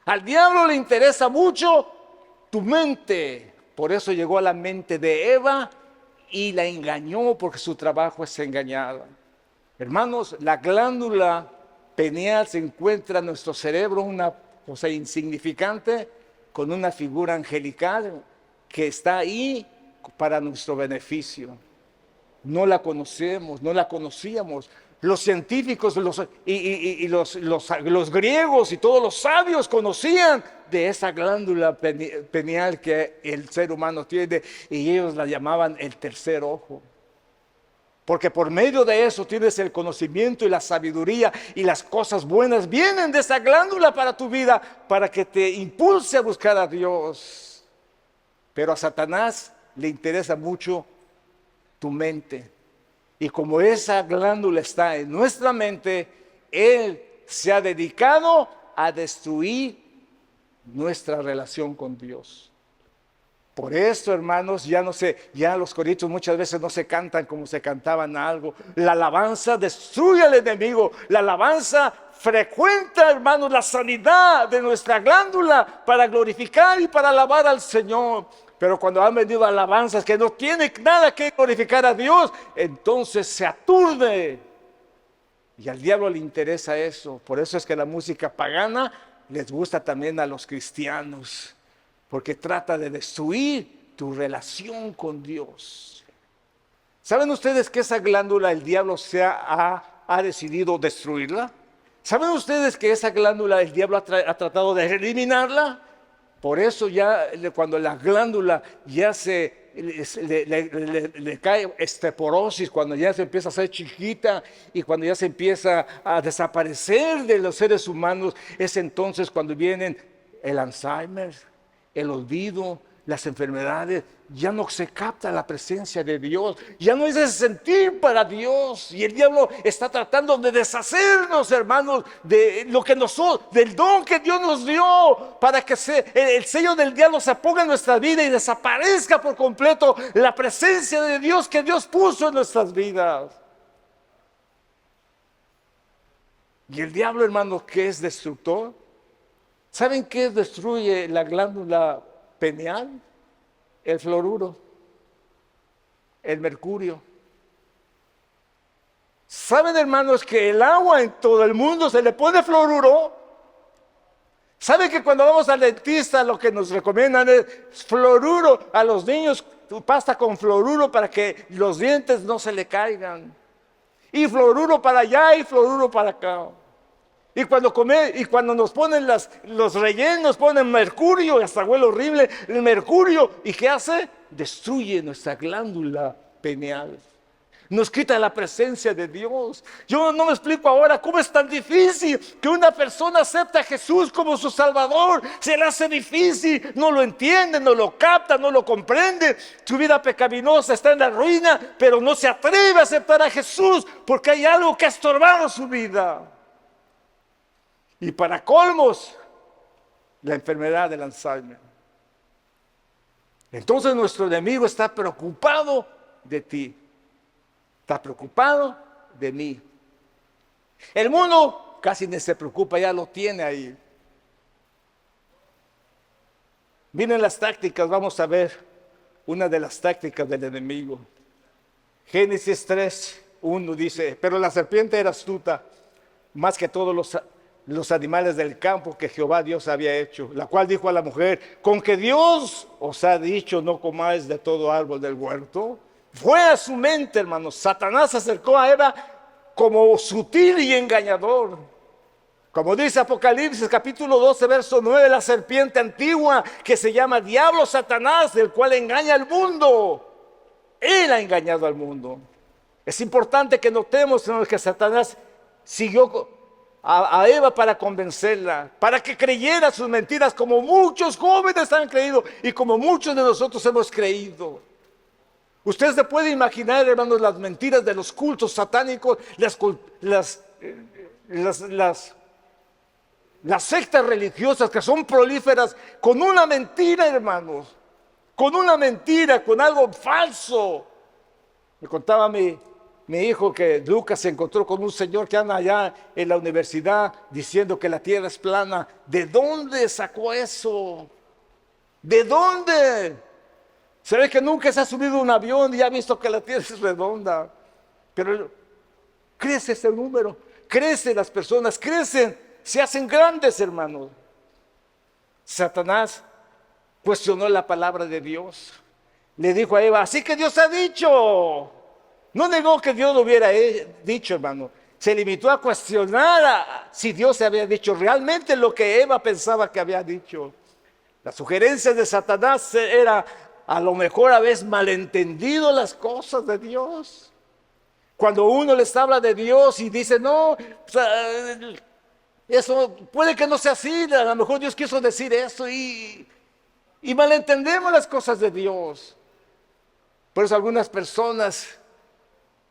Al diablo le interesa mucho tu mente. Por eso llegó a la mente de Eva y la engañó, porque su trabajo es engañar. Hermanos, la glándula pineal se encuentra en nuestro cerebro, una cosa insignificante, con una figura angelical que está ahí para nuestro beneficio. No la conocemos, no la conocíamos. Los científicos los griegos y todos los sabios conocían de esa glándula pineal que el ser humano tiene, y ellos la llamaban el tercer ojo. Porque por medio de eso tienes el conocimiento y la sabiduría, y las cosas buenas vienen de esa glándula para tu vida, para que te impulse a buscar a Dios. Pero a Satanás le interesa mucho tu mente. Y como esa glándula está en nuestra mente, él se ha dedicado a destruir nuestra relación con Dios. Por esto, hermanos, ya los coritos muchas veces no se cantan como se cantaban algo. La alabanza destruye al enemigo. La alabanza frecuenta, hermanos, la sanidad de nuestra glándula para glorificar y para alabar al Señor. Pero cuando han venido alabanzas que no tienen nada que glorificar a Dios, entonces se aturde. Y al diablo le interesa eso. Por eso es que la música pagana les gusta también a los cristianos, porque trata de destruir tu relación con Dios. ¿Saben ustedes que esa glándula el diablo ha decidido destruirla? ¿Saben ustedes que esa glándula el diablo ha tratado de eliminarla? Por eso ya cuando la glándula ya le cae osteoporosis, cuando ya se empieza a hacer chiquita y cuando ya se empieza a desaparecer de los seres humanos, es entonces cuando vienen el Alzheimer, el olvido, las enfermedades. Ya no se capta la presencia de Dios, ya no es ese sentir para Dios, y el diablo está tratando de deshacernos, hermanos, de lo que del don que Dios nos dio, para que el sello del diablo se ponga en nuestra vida y desaparezca por completo la presencia de Dios que Dios puso en nuestras vidas. Y el diablo, hermanos, ¿qué es destructor? ¿Saben qué destruye la glándula pineal? El fluoruro, el mercurio. ¿Saben, hermanos, que el agua en todo el mundo se le pone fluoruro? ¿Saben que cuando vamos al dentista lo que nos recomiendan es fluoruro a los niños, pasta con fluoruro para que los dientes no se le caigan? Y fluoruro para allá y fluoruro para acá. Y cuando nos ponen los rellenos, ponen mercurio, y hasta huele horrible el mercurio. ¿Y qué hace? Destruye nuestra glándula pineal. nos quita la presencia de Dios. Yo no me explico ahora cómo es tan difícil que una persona acepte a Jesús como su Salvador. Se le hace difícil, no lo entiende, no lo capta, no lo comprende. Su vida pecaminosa está en la ruina, pero no se atreve a aceptar a Jesús porque hay algo que ha estorbado su vida. Y para colmos, la enfermedad del Alzheimer. Entonces nuestro enemigo está preocupado de ti. Está preocupado de mí. El mundo casi ni se preocupa, ya lo tiene ahí. Vienen las tácticas, vamos a ver una de las tácticas del enemigo. Génesis 3:1 dice, pero la serpiente era astuta, más que todos los animales del campo que Jehová Dios había hecho, la cual dijo a la mujer, con que Dios os ha dicho no comáis de todo árbol del huerto. Fue a su mente, hermanos. Satanás se acercó a Eva como sutil y engañador. Como dice Apocalipsis capítulo 12, verso 9, la serpiente antigua que se llama Diablo Satanás, el cual engaña al mundo. Él ha engañado al mundo. Es importante que notemos, hermanos, que Satanás siguió a Eva para convencerla, para que creyera sus mentiras, como muchos jóvenes han creído y como muchos de nosotros hemos creído. Usted se puede imaginar, hermanos, las mentiras de los cultos satánicos, las sectas religiosas que son prolíferas con una mentira, hermanos, con una mentira, con algo falso. Me contaba mi hijo que Lucas se encontró con un señor que anda allá en la universidad diciendo que la tierra es plana. ¿De dónde sacó eso? ¿De dónde? Se ve que nunca se ha subido a un avión y ha visto que la tierra es redonda. Pero crece ese número, crecen las personas, crecen, se hacen grandes, hermanos. Satanás cuestionó la palabra de Dios. Le dijo a Eva, así que Dios ha dicho. No negó que Dios lo hubiera dicho, hermano. Se limitó a cuestionar si Dios se había dicho realmente lo que Eva pensaba que había dicho. La sugerencia de Satanás era, a lo mejor habéis malentendido las cosas de Dios. Cuando uno les habla de Dios y dice, no, eso puede que no sea así, a lo mejor Dios quiso decir eso y malentendemos las cosas de Dios. Por eso algunas personas,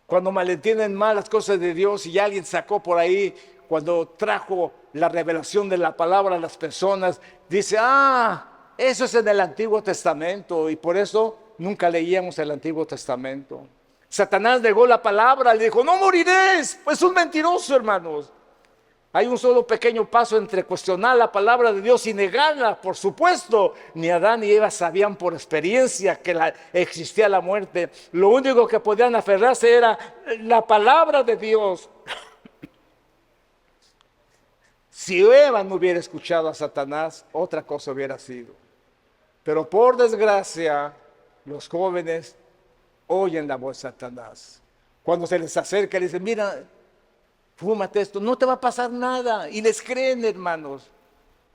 cuando malentienden mal las cosas de Dios y alguien sacó por ahí, cuando trajo la revelación de la palabra a las personas, dice, eso es en el Antiguo Testamento y por eso nunca leíamos el Antiguo Testamento. Satanás negó la palabra, le dijo, no moriréis, pues es un mentiroso, hermanos. Hay un solo pequeño paso entre cuestionar la palabra de Dios y negarla, por supuesto. Ni Adán ni Eva sabían por experiencia que existía la muerte. Lo único que podían aferrarse era la palabra de Dios. Si Eva no hubiera escuchado a Satanás, otra cosa hubiera sido. Pero por desgracia, los jóvenes oyen la voz de Satanás. Cuando se les acerca, le dicen, mira, fúmate esto, no te va a pasar nada. Y les creen, hermanos.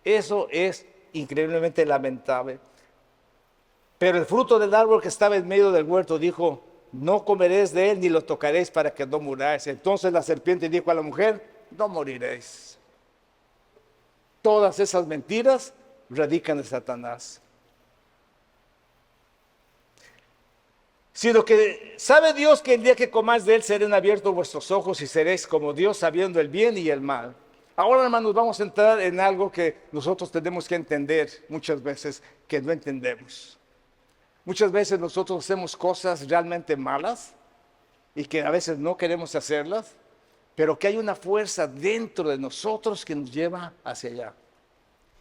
Eso es increíblemente lamentable. Pero el fruto del árbol que estaba en medio del huerto dijo, no comeréis de él ni lo tocaréis para que no muráis. Entonces la serpiente dijo a la mujer, no moriréis. Todas esas mentiras radican en Satanás. Sino que sabe Dios que el día que comáis de él serán abiertos vuestros ojos y seréis como Dios sabiendo el bien y el mal. Ahora, hermanos, vamos a entrar en algo que nosotros tenemos que entender muchas veces que no entendemos. Muchas veces nosotros hacemos cosas realmente malas y que a veces no queremos hacerlas, pero que hay una fuerza dentro de nosotros que nos lleva hacia allá.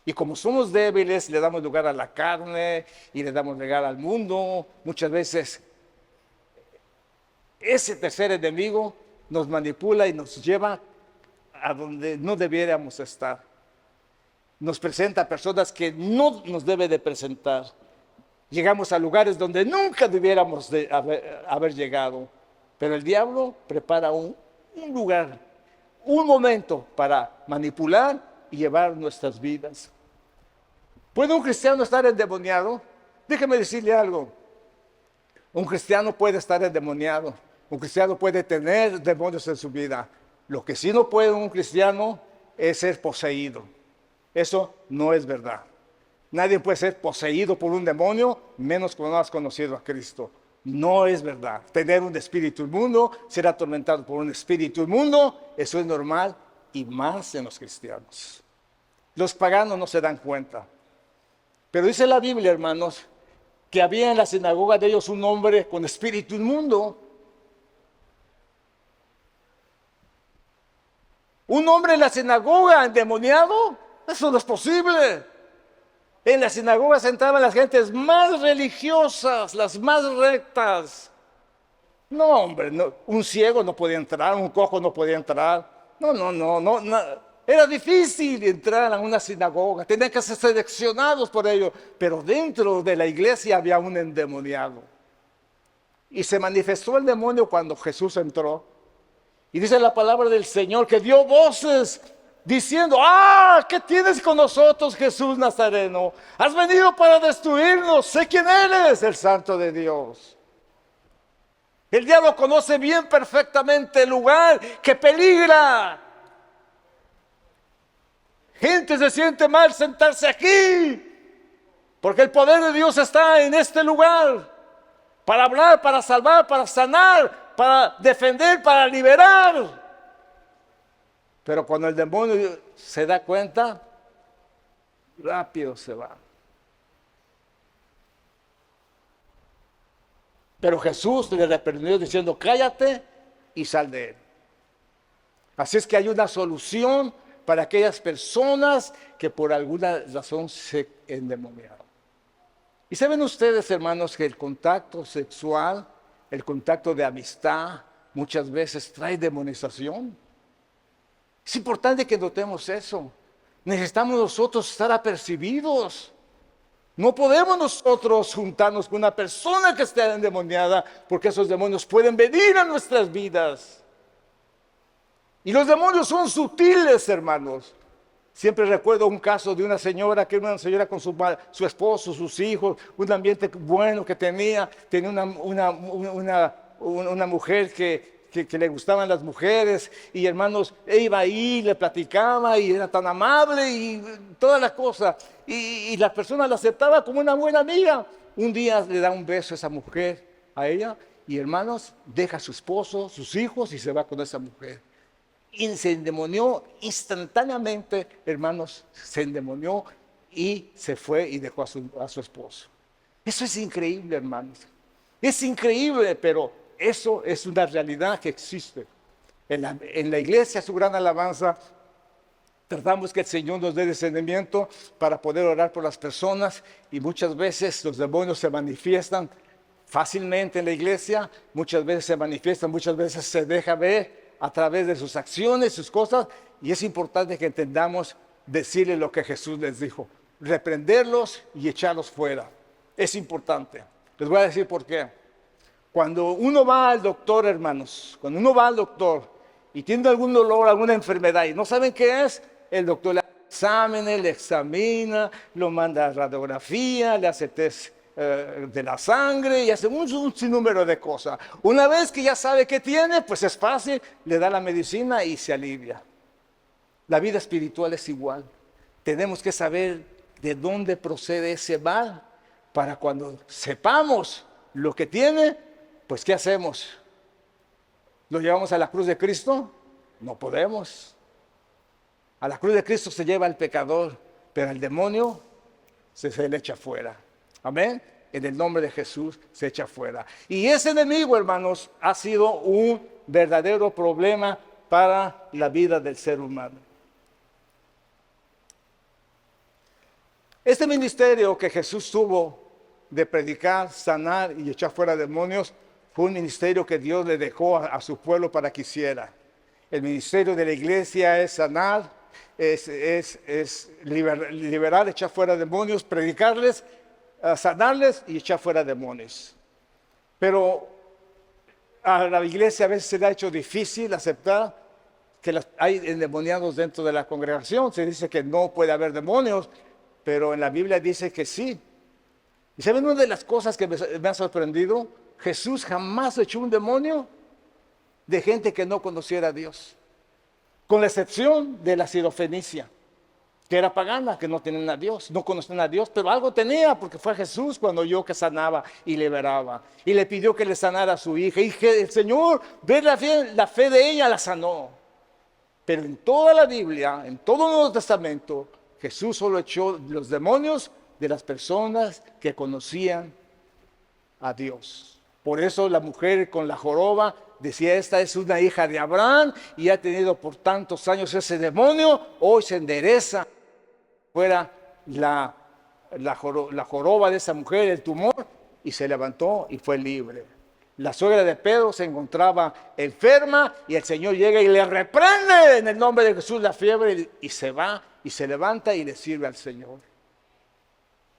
Y como somos débiles, le damos lugar a la carne y le damos lugar al mundo. Muchas veces ese tercer enemigo nos manipula y nos lleva a donde no debiéramos estar. Nos presenta a personas que no nos debe de presentar. Llegamos a lugares donde nunca debiéramos de haber llegado. Pero el diablo prepara un lugar, un momento para manipular y llevar nuestras vidas. ¿Puede un cristiano estar endemoniado? Déjeme decirle algo. Un cristiano puede estar endemoniado. Un cristiano puede tener demonios en su vida. Lo que sí no puede un cristiano es ser poseído. Eso no es verdad. Nadie puede ser poseído por un demonio, menos cuando no has conocido a Cristo. No es verdad. Tener un espíritu inmundo, ser atormentado por un espíritu inmundo, eso es normal y más en los cristianos. Los paganos no se dan cuenta. Pero dice la Biblia, hermanos, que había en la sinagoga de ellos un hombre con espíritu inmundo. Un hombre en la sinagoga endemoniado, eso no es posible. En la sinagoga se entraban las gentes más religiosas, las más rectas. No, hombre, no, un ciego no podía entrar, un cojo no podía entrar. No. Era difícil entrar a una sinagoga, tenían que ser seleccionados por ello. Pero dentro de la iglesia había un endemoniado. Y se manifestó el demonio cuando Jesús entró. Y dice la palabra del Señor que dio voces diciendo: ¿qué tienes con nosotros, Jesús Nazareno? Has venido para destruirnos. Sé quién eres, el Santo de Dios. El diablo conoce bien perfectamente el lugar que peligra. Gente se siente mal sentarse aquí, porque el poder de Dios está en este lugar, para hablar, para salvar, para sanar, para defender, para liberar. Pero cuando el demonio se da cuenta, rápido se va. Pero Jesús le reprendió diciendo: cállate y sal de él. Así es que hay una solución para aquellas personas que por alguna razón se endemoniaron. Y saben ustedes, hermanos, que el contacto sexual, el contacto de amistad, muchas veces trae demonización. Es importante que notemos eso. Necesitamos nosotros estar apercibidos. No podemos nosotros juntarnos con una persona que esté endemoniada, porque esos demonios pueden venir a nuestras vidas. Y los demonios son sutiles, hermanos. Siempre recuerdo un caso de una señora, que era una señora con su esposo, sus hijos, un ambiente bueno que tenía una mujer que le gustaban las mujeres, y hermanos, iba ahí, le platicaba y era tan amable y toda la cosa, y la persona la aceptaba como una buena amiga. Un día le da un beso a esa mujer, a ella, y hermanos, deja a su esposo, sus hijos y se va con esa mujer. Y se endemonió instantáneamente, hermanos, se endemonió y se fue y dejó a su esposo. Eso es increíble, hermanos. Es increíble, pero eso es una realidad que existe. En la iglesia, su gran alabanza, tratamos que el Señor nos dé discernimiento para poder orar por las personas, y muchas veces los demonios se manifiestan fácilmente en la iglesia, muchas veces se manifiestan, muchas veces se deja ver a través de sus acciones, sus cosas, y es importante que entendamos decirle lo que Jesús les dijo: reprenderlos y echarlos fuera. Es importante. Les voy a decir por qué. Cuando uno va al doctor, hermanos, cuando uno va al doctor y tiene algún dolor, alguna enfermedad y no saben qué es, el doctor le hace exámenes, le examina, lo manda a radiografía, le hace test de la sangre y hace un sinnúmero de cosas. Una vez que ya sabe qué tiene, pues es fácil, le da la medicina y se alivia. La vida espiritual es igual. Tenemos que saber de dónde procede ese mal, para cuando sepamos lo que tiene, pues ¿qué hacemos? ¿Lo llevamos a la cruz de Cristo? No podemos. A la cruz de Cristo se lleva al pecador, pero al demonio se le echa fuera. Amén. En el nombre de Jesús se echa fuera. Y ese enemigo, hermanos, ha sido un verdadero problema para la vida del ser humano. Este ministerio que Jesús tuvo de predicar, sanar y echar fuera demonios, fue un ministerio que Dios le dejó a su pueblo para que hiciera. El ministerio de la iglesia es sanar, es liberar, echar fuera demonios, predicarles, sanarles y echar fuera demonios. Pero a la iglesia a veces se le ha hecho difícil aceptar que hay endemoniados dentro de la congregación. Se dice que no puede haber demonios, pero en la Biblia dice que sí. ¿Y saben una de las cosas que me ha sorprendido? Jesús jamás echó un demonio de gente que no conociera a Dios, con la excepción de la Sirofenicia, que era pagana, que no tenían a Dios, no conocían a Dios, pero algo tenía, porque fue Jesús cuando oyó que sanaba y liberaba, y le pidió que le sanara a su hija, y que el Señor, ver la fe de ella, la sanó. Pero en toda la Biblia, en todo el Nuevo Testamento, Jesús solo echó los demonios de las personas que conocían a Dios. Por eso la mujer con la joroba decía, esta es una hija de Abraham y ha tenido por tantos años ese demonio, hoy se endereza. Fuera la joroba de esa mujer, el tumor, y se levantó y fue libre. La suegra de Pedro se encontraba enferma y el Señor llega y le reprende en el nombre de Jesús la fiebre y se va y se levanta y le sirve al Señor.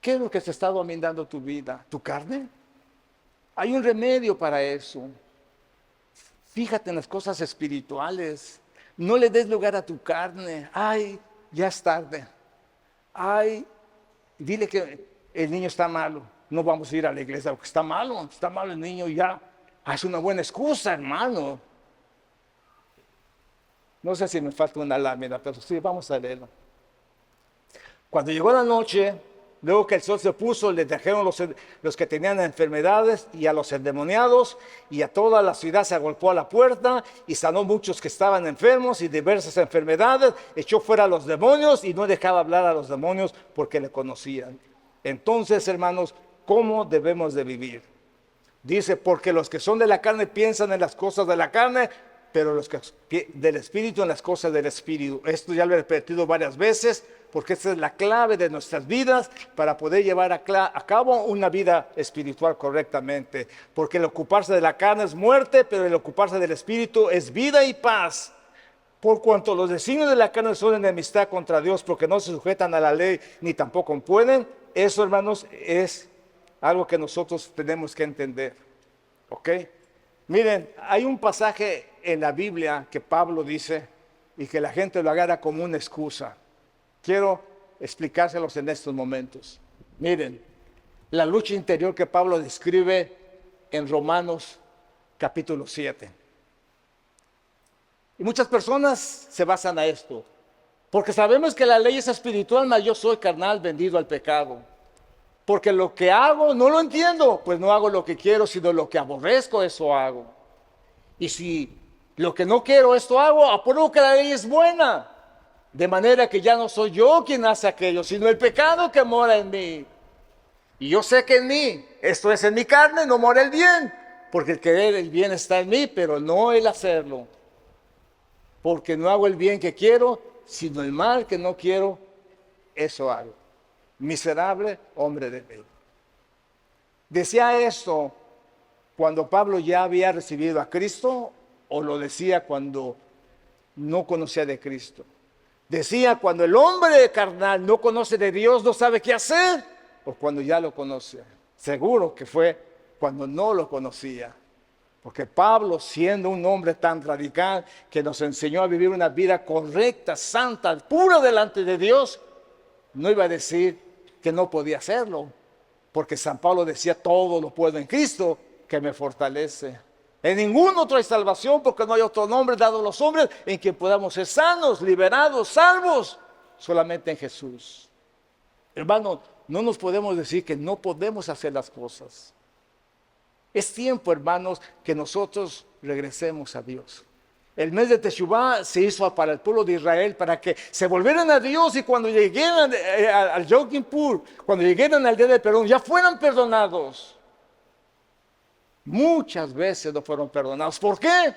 ¿Qué es lo que se está dominando tu vida? ¿Tu carne? Hay un remedio para eso. Fíjate en las cosas espirituales. No le des lugar a tu carne. Ay, ya es tarde. Ay, dile que el niño está malo. No vamos a ir a la iglesia porque está malo el niño ya. Es una buena excusa, hermano. No sé si me falta una lámina, pero sí, vamos a leerlo. Cuando llegó la noche, luego que el sol se puso, le trajeron los que tenían enfermedades y a los endemoniados, y a toda la ciudad se agolpó a la puerta y sanó muchos que estaban enfermos y diversas enfermedades, echó fuera a los demonios y no dejaba hablar a los demonios porque le conocían. Entonces, hermanos, ¿cómo debemos de vivir? Dice, porque los que son de la carne piensan en las cosas de la carne, pero los que del Espíritu en las cosas del Espíritu. Esto ya lo he repetido varias veces, porque esta es la clave de nuestras vidas para poder llevar a cabo una vida espiritual correctamente. Porque el ocuparse de la carne es muerte, pero el ocuparse del Espíritu es vida y paz. Por cuanto los designios de la carne son enemistad contra Dios, porque no se sujetan a la ley ni tampoco pueden. Eso, hermanos, es algo que nosotros tenemos que entender. ¿Ok? Miren, hay un pasaje en la Biblia que Pablo dice y que la gente lo agarra como una excusa. Quiero explicárselos en estos momentos. Miren, la lucha interior que Pablo describe en Romanos capítulo 7. Y muchas personas se basan a esto, porque sabemos que la ley es espiritual, mas yo soy carnal, vendido al pecado. Porque lo que hago no lo entiendo, pues no hago lo que quiero, sino lo que aborrezco, eso hago. Y si lo que no quiero, esto hago, apruebo que la ley es buena. De manera que ya no soy yo quien hace aquello, sino el pecado que mora en mí. Y yo sé que en mí, esto es en mi carne, no mora el bien. Porque el querer el bien está en mí, pero no el hacerlo. Porque no hago el bien que quiero, sino el mal que no quiero, eso hago. Miserable hombre de mí. ¿Decía esto cuando Pablo ya había recibido a Cristo o lo decía cuando no conocía de Cristo? Decía cuando el hombre carnal no conoce de Dios, no sabe qué hacer, o cuando ya lo conoce. Seguro que fue cuando no lo conocía. Porque Pablo, siendo un hombre tan radical que nos enseñó a vivir una vida correcta, santa, pura delante de Dios, no iba a decir que no podía hacerlo, porque San Pablo decía, todo lo puedo en Cristo que me fortalece. En ningún otro hay salvación, porque no hay otro nombre dado a los hombres en que podamos ser sanos, liberados, salvos, solamente en Jesús. Hermano, no nos podemos decir que no podemos hacer las cosas. Es tiempo, hermanos, que nosotros regresemos a Dios. El mes de Teshuvá se hizo para el pueblo de Israel, para que se volvieran a Dios y cuando llegaran al Yom Kippur, cuando llegaran al día del perdón, ya fueran perdonados. Muchas veces no fueron perdonados. ¿Por qué?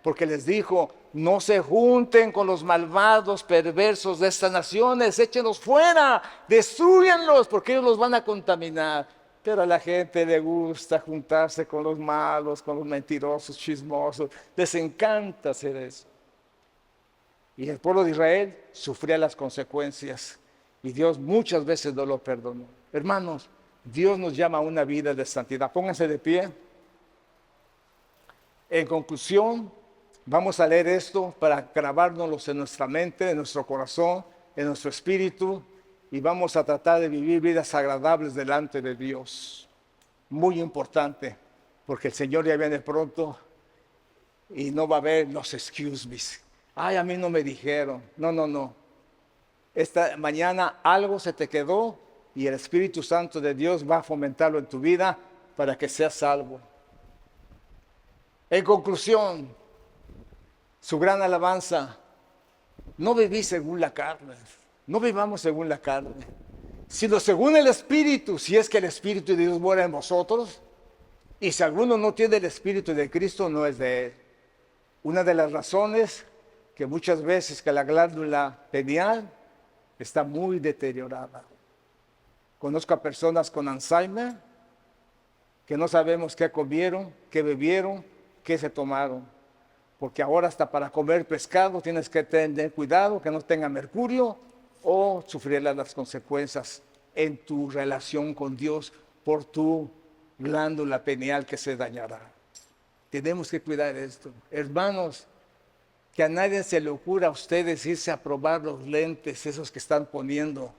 Porque les dijo, no se junten con los malvados, perversos de estas naciones, échenlos fuera, destruyanlos, porque ellos los van a contaminar. Pero a la gente le gusta juntarse con los malos, con los mentirosos, chismosos. Les encanta hacer eso. Y el pueblo de Israel sufría las consecuencias. Y Dios muchas veces no lo perdonó. Hermanos, Dios nos llama a una vida de santidad. Pónganse de pie. En conclusión, vamos a leer esto para grabárnoslo en nuestra mente, en nuestro corazón, en nuestro espíritu. Y vamos a tratar de vivir vidas agradables delante de Dios. Muy importante, porque el Señor ya viene pronto y no va a haber los excuse me. Ay, a mí no me dijeron. No, no, no. Esta mañana algo se te quedó y el Espíritu Santo de Dios va a fomentarlo en tu vida para que seas salvo. En conclusión, su gran alabanza, no viví según la carne, no vivamos según la carne, sino según el Espíritu, si es que el Espíritu de Dios mora en vosotros, y si alguno no tiene el Espíritu de Cristo, no es de él. Una de las razones que muchas veces que la glándula pineal está muy deteriorada. Conozco a personas con Alzheimer que no sabemos qué comieron, qué bebieron, qué se tomaron. Porque ahora hasta para comer pescado tienes que tener cuidado que no tenga mercurio o sufrirás las consecuencias en tu relación con Dios por tu glándula pineal que se dañará. Tenemos que cuidar esto. Hermanos, que a nadie se le ocurra a ustedes irse a probar los lentes, esos que están poniendo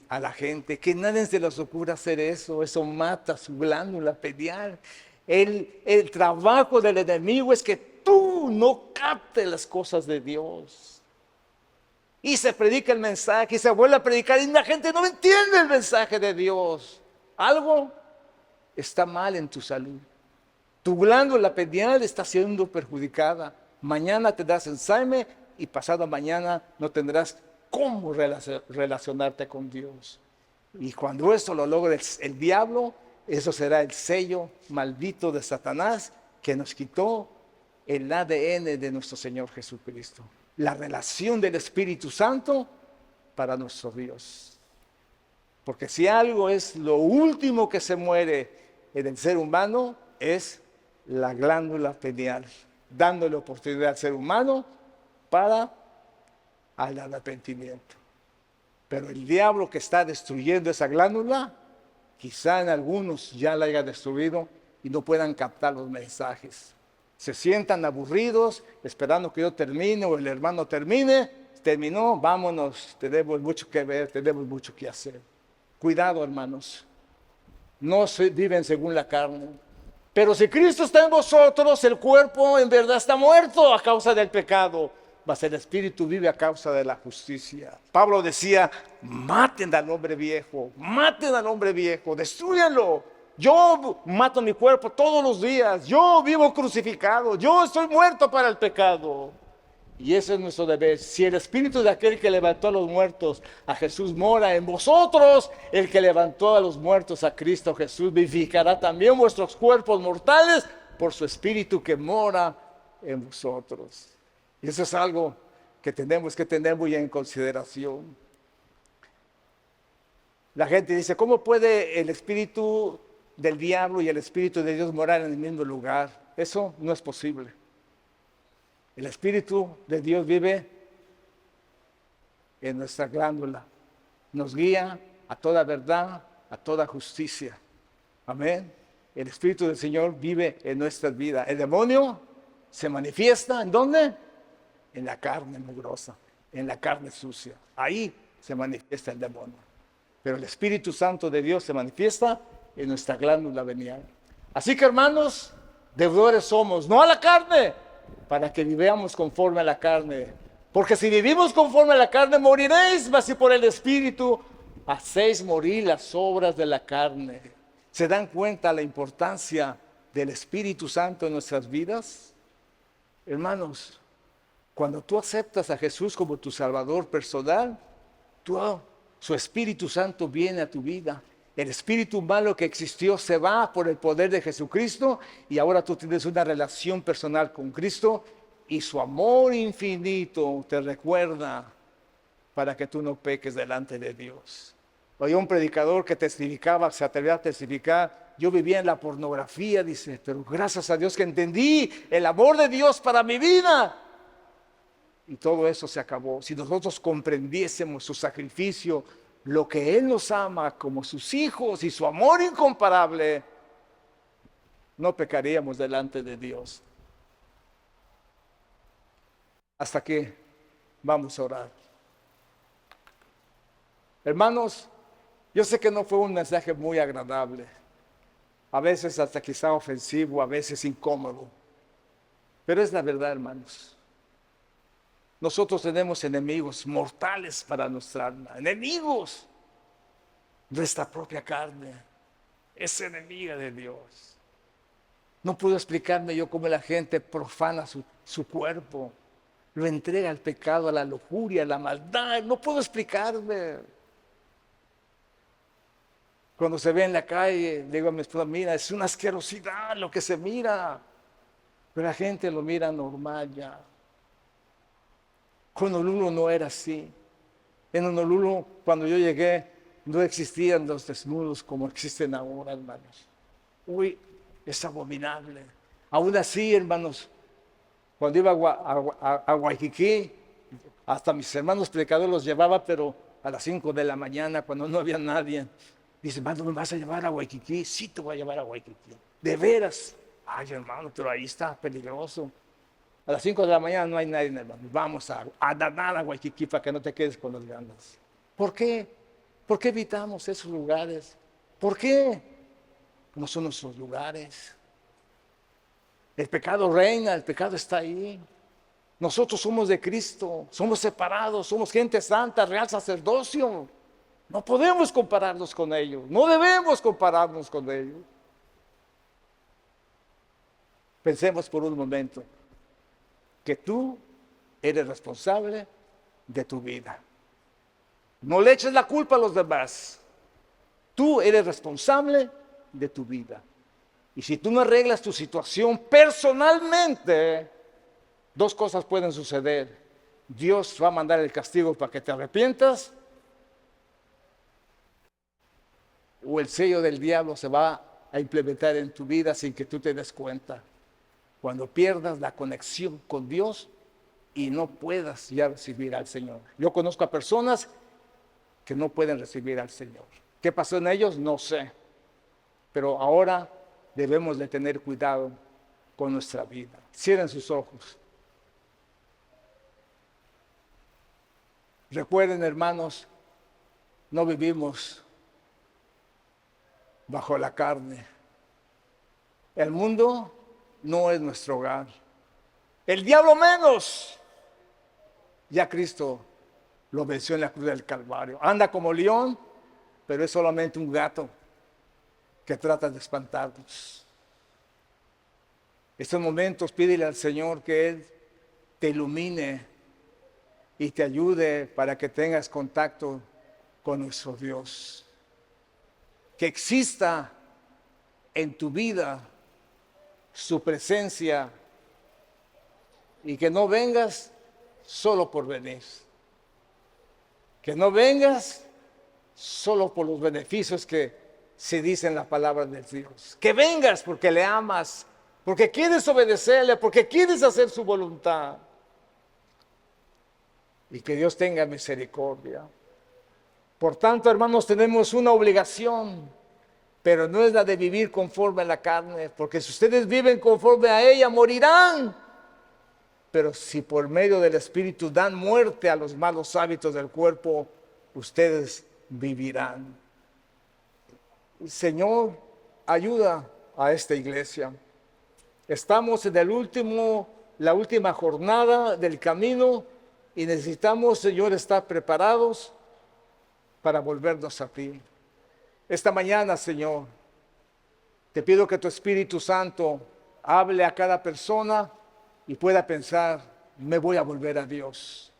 a la gente. Que nadie se les ocurra hacer eso. Eso mata su glándula pineal. El trabajo del enemigo es que tú no captes las cosas de Dios. Y se predica el mensaje y se vuelve a predicar y la gente no entiende el mensaje de Dios. Algo está mal en tu salud. Tu glándula pineal está siendo perjudicada. Mañana tendrás Alzheimer y pasado mañana no tendrás cómo relacionarte con Dios. Y cuando esto lo logre el diablo, eso será el sello maldito de Satanás que nos quitó el ADN de nuestro Señor Jesucristo. La relación del Espíritu Santo para nuestro Dios. Porque si algo es lo último que se muere en el ser humano, es la glándula pineal, dándole oportunidad al ser humano para al arrepentimiento. Pero el diablo que está destruyendo esa glándula, quizá en algunos ya la haya destruido y no puedan captar los mensajes. Se sientan aburridos, esperando que yo termine o el hermano termine. Terminó, vámonos, tenemos mucho que ver, tenemos mucho que hacer. Cuidado, hermanos, no viven según la carne. Pero si Cristo está en vosotros, el cuerpo en verdad está muerto a causa del pecado, mas el espíritu vive a causa de la justicia. Pablo decía, maten al hombre viejo, destrúyanlo. Yo mato mi cuerpo todos los días, yo vivo crucificado, yo estoy muerto para el pecado. Y ese es nuestro deber. Si el espíritu de aquel que levantó a los muertos a Jesús mora en vosotros, el que levantó a los muertos a Cristo Jesús vivificará también vuestros cuerpos mortales por su espíritu que mora en vosotros. Y eso es algo que tenemos que tener muy en consideración. La gente dice, ¿cómo puede el espíritu del diablo y el espíritu de Dios morar en el mismo lugar? Eso no es posible. El Espíritu de Dios vive en nuestra glándula. Nos guía a toda verdad, a toda justicia. Amén. El Espíritu del Señor vive en nuestras vidas. El demonio se manifiesta, ¿en dónde? En la carne mugrosa, en la carne sucia. Ahí se manifiesta el demonio. Pero el Espíritu Santo de Dios se manifiesta en nuestra glándula pineal. Así que, hermanos, deudores somos, no a la carne, para que vivamos conforme a la carne. Porque si vivimos conforme a la carne, moriréis, mas si por el Espíritu hacéis morir las obras de la carne. ¿Se dan cuenta la importancia del Espíritu Santo en nuestras vidas? Hermanos, cuando tú aceptas a Jesús como tu Salvador personal, su Espíritu Santo viene a tu vida. El espíritu malo que existió se va por el poder de Jesucristo y ahora tú tienes una relación personal con Cristo y su amor infinito te recuerda para que tú no peques delante de Dios. Oí un predicador que testificaba, se atrevía a testificar, yo vivía en la pornografía, dice, pero gracias a Dios que entendí el amor de Dios para mi vida. Y todo eso se acabó. Si nosotros comprendiésemos su sacrificio, lo que Él nos ama como sus hijos y su amor incomparable, no pecaríamos delante de Dios. Hasta que vamos a orar. Hermanos, yo sé que no fue un mensaje muy agradable, a veces hasta quizá ofensivo, a veces incómodo. Pero es la verdad, hermanos. Nosotros tenemos enemigos mortales para nuestra alma. Enemigos. Nuestra propia carne es enemiga de Dios. No puedo explicarme yo cómo la gente profana su cuerpo. Lo entrega al pecado, a la lujuria, a la maldad. No puedo explicarme. Cuando se ve en la calle, le digo a mi esposa, mira, es una asquerosidad lo que se mira. Pero la gente lo mira normal ya. Con Honolulu no era así. En Honolulu, cuando yo llegué, no existían los desnudos como existen ahora, hermanos. Uy, es abominable. Aún así, hermanos, cuando iba a Waikiki, hasta mis hermanos predicadores los llevaba, pero a las 5 de la mañana, cuando no había nadie. Dice, hermano, ¿me vas a llevar a Waikiki? Sí, te voy a llevar a Waikiki. ¿De veras? Ay, hermano, pero ahí está peligroso. A las 5 de la mañana no hay nadie, hermano. Vamos a nadar a Waikiki para que no te quedes con las ganas. ¿Por qué? ¿Por qué evitamos esos lugares? ¿Por qué? No son nuestros lugares. El pecado reina, el pecado está ahí. Nosotros somos de Cristo, somos separados, somos gente santa, real sacerdocio. No podemos compararnos con ellos, no debemos compararnos con ellos. Pensemos por un momento que tú eres responsable de tu vida. No le eches la culpa a los demás. Tú eres responsable de tu vida. Y si tú no arreglas tu situación personalmente, dos cosas pueden suceder. Dios va a mandar el castigo para que te arrepientas, o el sello del diablo se va a implementar en tu vida sin que tú te des cuenta. Cuando pierdas la conexión con Dios y no puedas ya recibir al Señor. Yo conozco a personas que no pueden recibir al Señor. ¿Qué pasó en ellos? No sé. Pero ahora debemos de tener cuidado con nuestra vida. Cierren sus ojos. Recuerden, hermanos, no vivimos bajo la carne. El mundo no es nuestro hogar. El diablo menos. Ya Cristo lo venció en la cruz del Calvario. Anda como león, pero es solamente un gato que trata de espantarnos. Estos momentos pídele al Señor que Él te ilumine y te ayude para que tengas contacto con nuestro Dios. Que exista en tu vida su presencia y que no vengas solo por venir. Que no vengas solo por los beneficios que se dice en la palabra de Dios. Que vengas porque le amas, porque quieres obedecerle, porque quieres hacer su voluntad. Y que Dios tenga misericordia. Por tanto, hermanos, tenemos una obligación, pero no es la de vivir conforme a la carne, porque si ustedes viven conforme a ella, morirán. Pero si por medio del Espíritu dan muerte a los malos hábitos del cuerpo, ustedes vivirán. Señor, ayuda a esta iglesia. Estamos en la última jornada del camino y necesitamos, Señor, estar preparados para volvernos a ti. Esta mañana, Señor, te pido que tu Espíritu Santo hable a cada persona y pueda pensar, me voy a volver a Dios.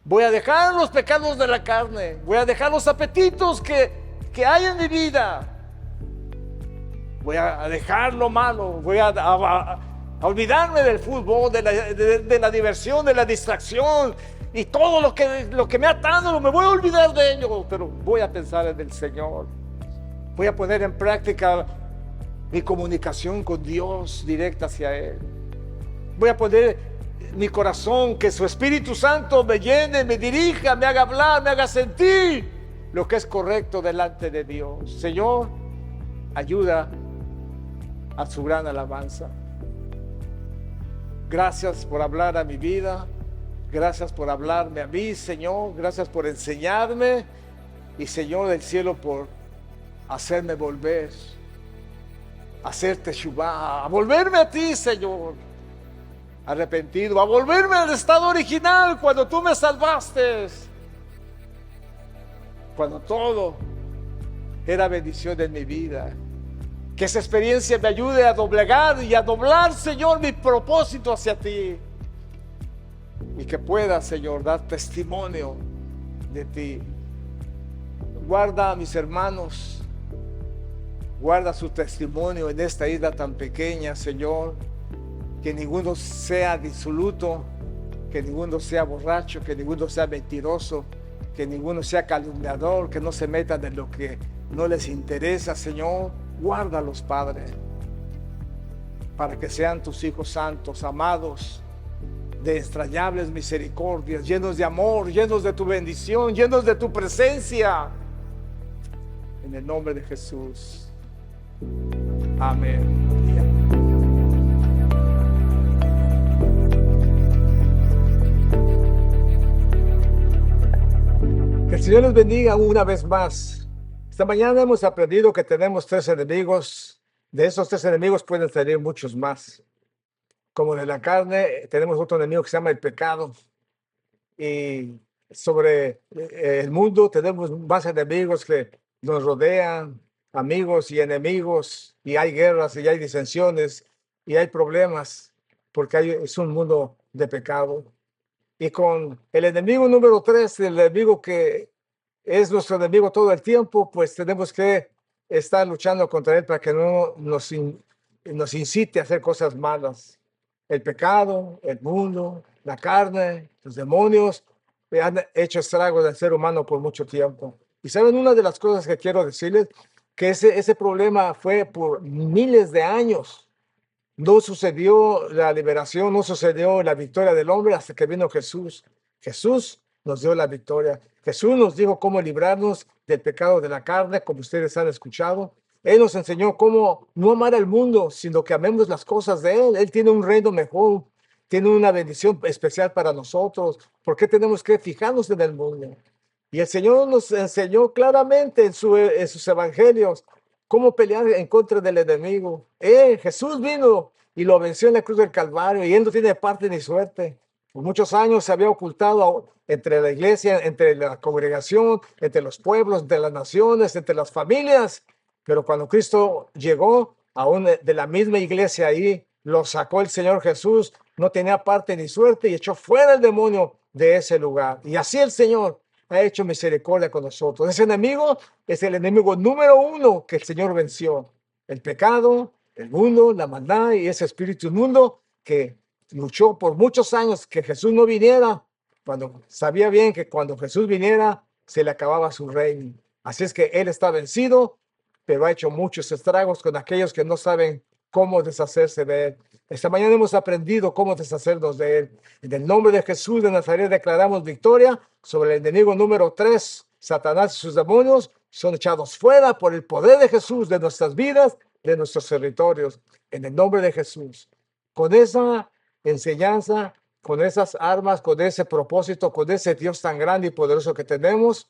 Voy a dejar los pecados de la carne, voy a dejar los apetitos que hay en mi vida. Voy a dejar lo malo, voy a olvidarme del fútbol, de la diversión, de la distracción y todo lo que me ha atado, me voy a olvidar de ello, pero voy a pensar en el Señor. Voy a poner en práctica mi comunicación con Dios directa hacia Él. Voy a poner mi corazón, que su Espíritu Santo me llene, me dirija, me haga hablar, me haga sentir lo que es correcto delante de Dios. Señor, ayuda a su gran alabanza. Gracias por hablar a mi vida. Gracias por hablarme a mí, Señor. Gracias por enseñarme. Y Señor del cielo, por hacerme volver, a hacer teshuvá, a volverme a ti, Señor. arrepentido, a volverme al estado original cuando tú me salvaste, cuando todo era bendición en mi vida. Que esa experiencia me ayude a doblegar y a doblar, Señor, mi propósito hacia ti. Y que pueda, Señor, dar testimonio de ti. Guarda a mis hermanos. Guarda su testimonio en esta isla tan pequeña, Señor. Que ninguno sea disoluto, que ninguno sea borracho, que ninguno sea mentiroso, que ninguno sea calumniador, que no se metan en lo que no les interesa, Señor. Guárdalos, Padre, para que sean tus hijos santos, amados, de extrañables misericordias, llenos de amor, llenos de tu bendición, llenos de tu presencia. En el nombre de Jesús. Amén. Que el Señor les bendiga una vez más. Esta mañana hemos aprendido que tenemos 3 enemigos. De esos 3 enemigos pueden salir muchos más. Como de la carne, tenemos otro enemigo que se llama el pecado. Y sobre el mundo tenemos más enemigos que nos rodean, amigos y enemigos. Y hay guerras y hay disensiones y hay problemas, porque es un mundo de pecado. Y con el enemigo número 3, el enemigo que es nuestro enemigo todo el tiempo, pues tenemos que estar luchando contra él para que no nos incite a hacer cosas malas. El pecado, el mundo, la carne, los demonios han hecho estragos del ser humano por mucho tiempo. Y saben, una de las cosas que quiero decirles, que ese problema fue por miles de años. No sucedió la liberación, no sucedió la victoria del hombre hasta que vino Jesús. Jesús nos dio la victoria. Jesús nos dijo cómo librarnos del pecado de la carne, como ustedes han escuchado. Él nos enseñó cómo no amar al mundo, sino que amemos las cosas de Él. Él tiene un reino mejor, tiene una bendición especial para nosotros. ¿Por qué tenemos que fijarnos en el mundo? Y el Señor nos enseñó claramente en sus evangelios cómo pelear en contra del enemigo. Jesús vino y lo venció en la cruz del Calvario, y Él no tiene parte ni suerte. Por muchos años se había ocultado entre la iglesia, entre la congregación, entre los pueblos, entre las naciones, entre las familias. Pero cuando Cristo llegó, aún de la misma iglesia ahí, lo sacó el Señor Jesús, no tenía parte ni suerte, y echó fuera el demonio de ese lugar. Y así el Señor ha hecho misericordia con nosotros. Ese enemigo es el enemigo número 1 que el Señor venció. El pecado, el mundo, la maldad y ese espíritu inmundo que luchó por muchos años que Jesús no viniera, cuando sabía bien que cuando Jesús viniera se le acababa su reino. Así es que Él está vencido, pero ha hecho muchos estragos con aquellos que no saben cómo deshacerse de Él. Esta mañana hemos aprendido cómo deshacernos de Él. En el nombre de Jesús de Nazaret declaramos victoria sobre el enemigo número 3. Satanás y sus demonios son echados fuera por el poder de Jesús de nuestras vidas, de nuestros territorios. En el nombre de Jesús. Con esa enseñanza, con esas armas, con ese propósito, con ese Dios tan grande y poderoso que tenemos,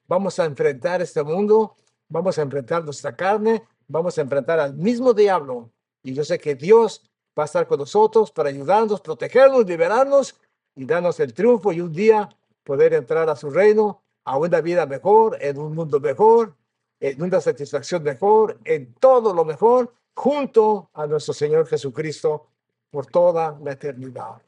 vamos a enfrentar este mundo, vamos a enfrentar nuestra carne, vamos a enfrentar al mismo diablo. Y yo sé que Dios va a estar con nosotros para ayudarnos, protegernos, liberarnos y darnos el triunfo y un día poder entrar a su reino, a una vida mejor, en un mundo mejor, en una satisfacción mejor, en todo lo mejor, junto a nuestro Señor Jesucristo por toda la eternidad.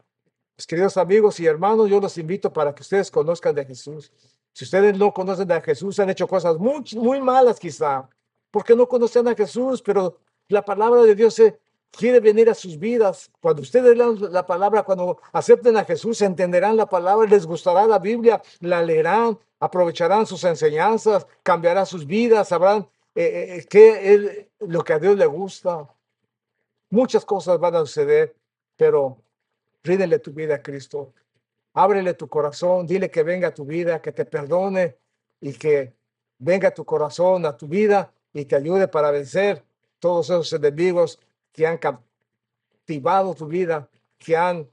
Mis queridos amigos y hermanos, yo los invito para que ustedes conozcan de Jesús. Si ustedes no conocen de Jesús, han hecho cosas muy, muy malas quizá, porque no conocen a Jesús, pero la palabra de Dios quiere venir a sus vidas. Cuando ustedes lean la palabra, cuando acepten a Jesús, entenderán la palabra, les gustará la Biblia, la leerán, aprovecharán sus enseñanzas, cambiarán sus vidas, sabrán qué es lo que a Dios le gusta. Muchas cosas van a suceder, pero ríndele tu vida a Cristo. Ábrele tu corazón, dile que venga a tu vida, que te perdone y que venga a tu corazón, a tu vida y te ayude para vencer todos esos enemigos que han captivado tu vida, que han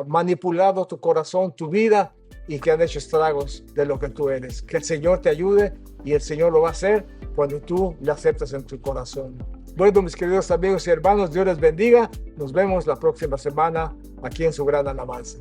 manipulado tu corazón, tu vida y que han hecho estragos de lo que tú eres. Que el Señor te ayude y el Señor lo va a hacer cuando tú le aceptes en tu corazón. Bueno, mis queridos amigos y hermanos, Dios les bendiga. Nos vemos la próxima semana aquí en su gran alabanza.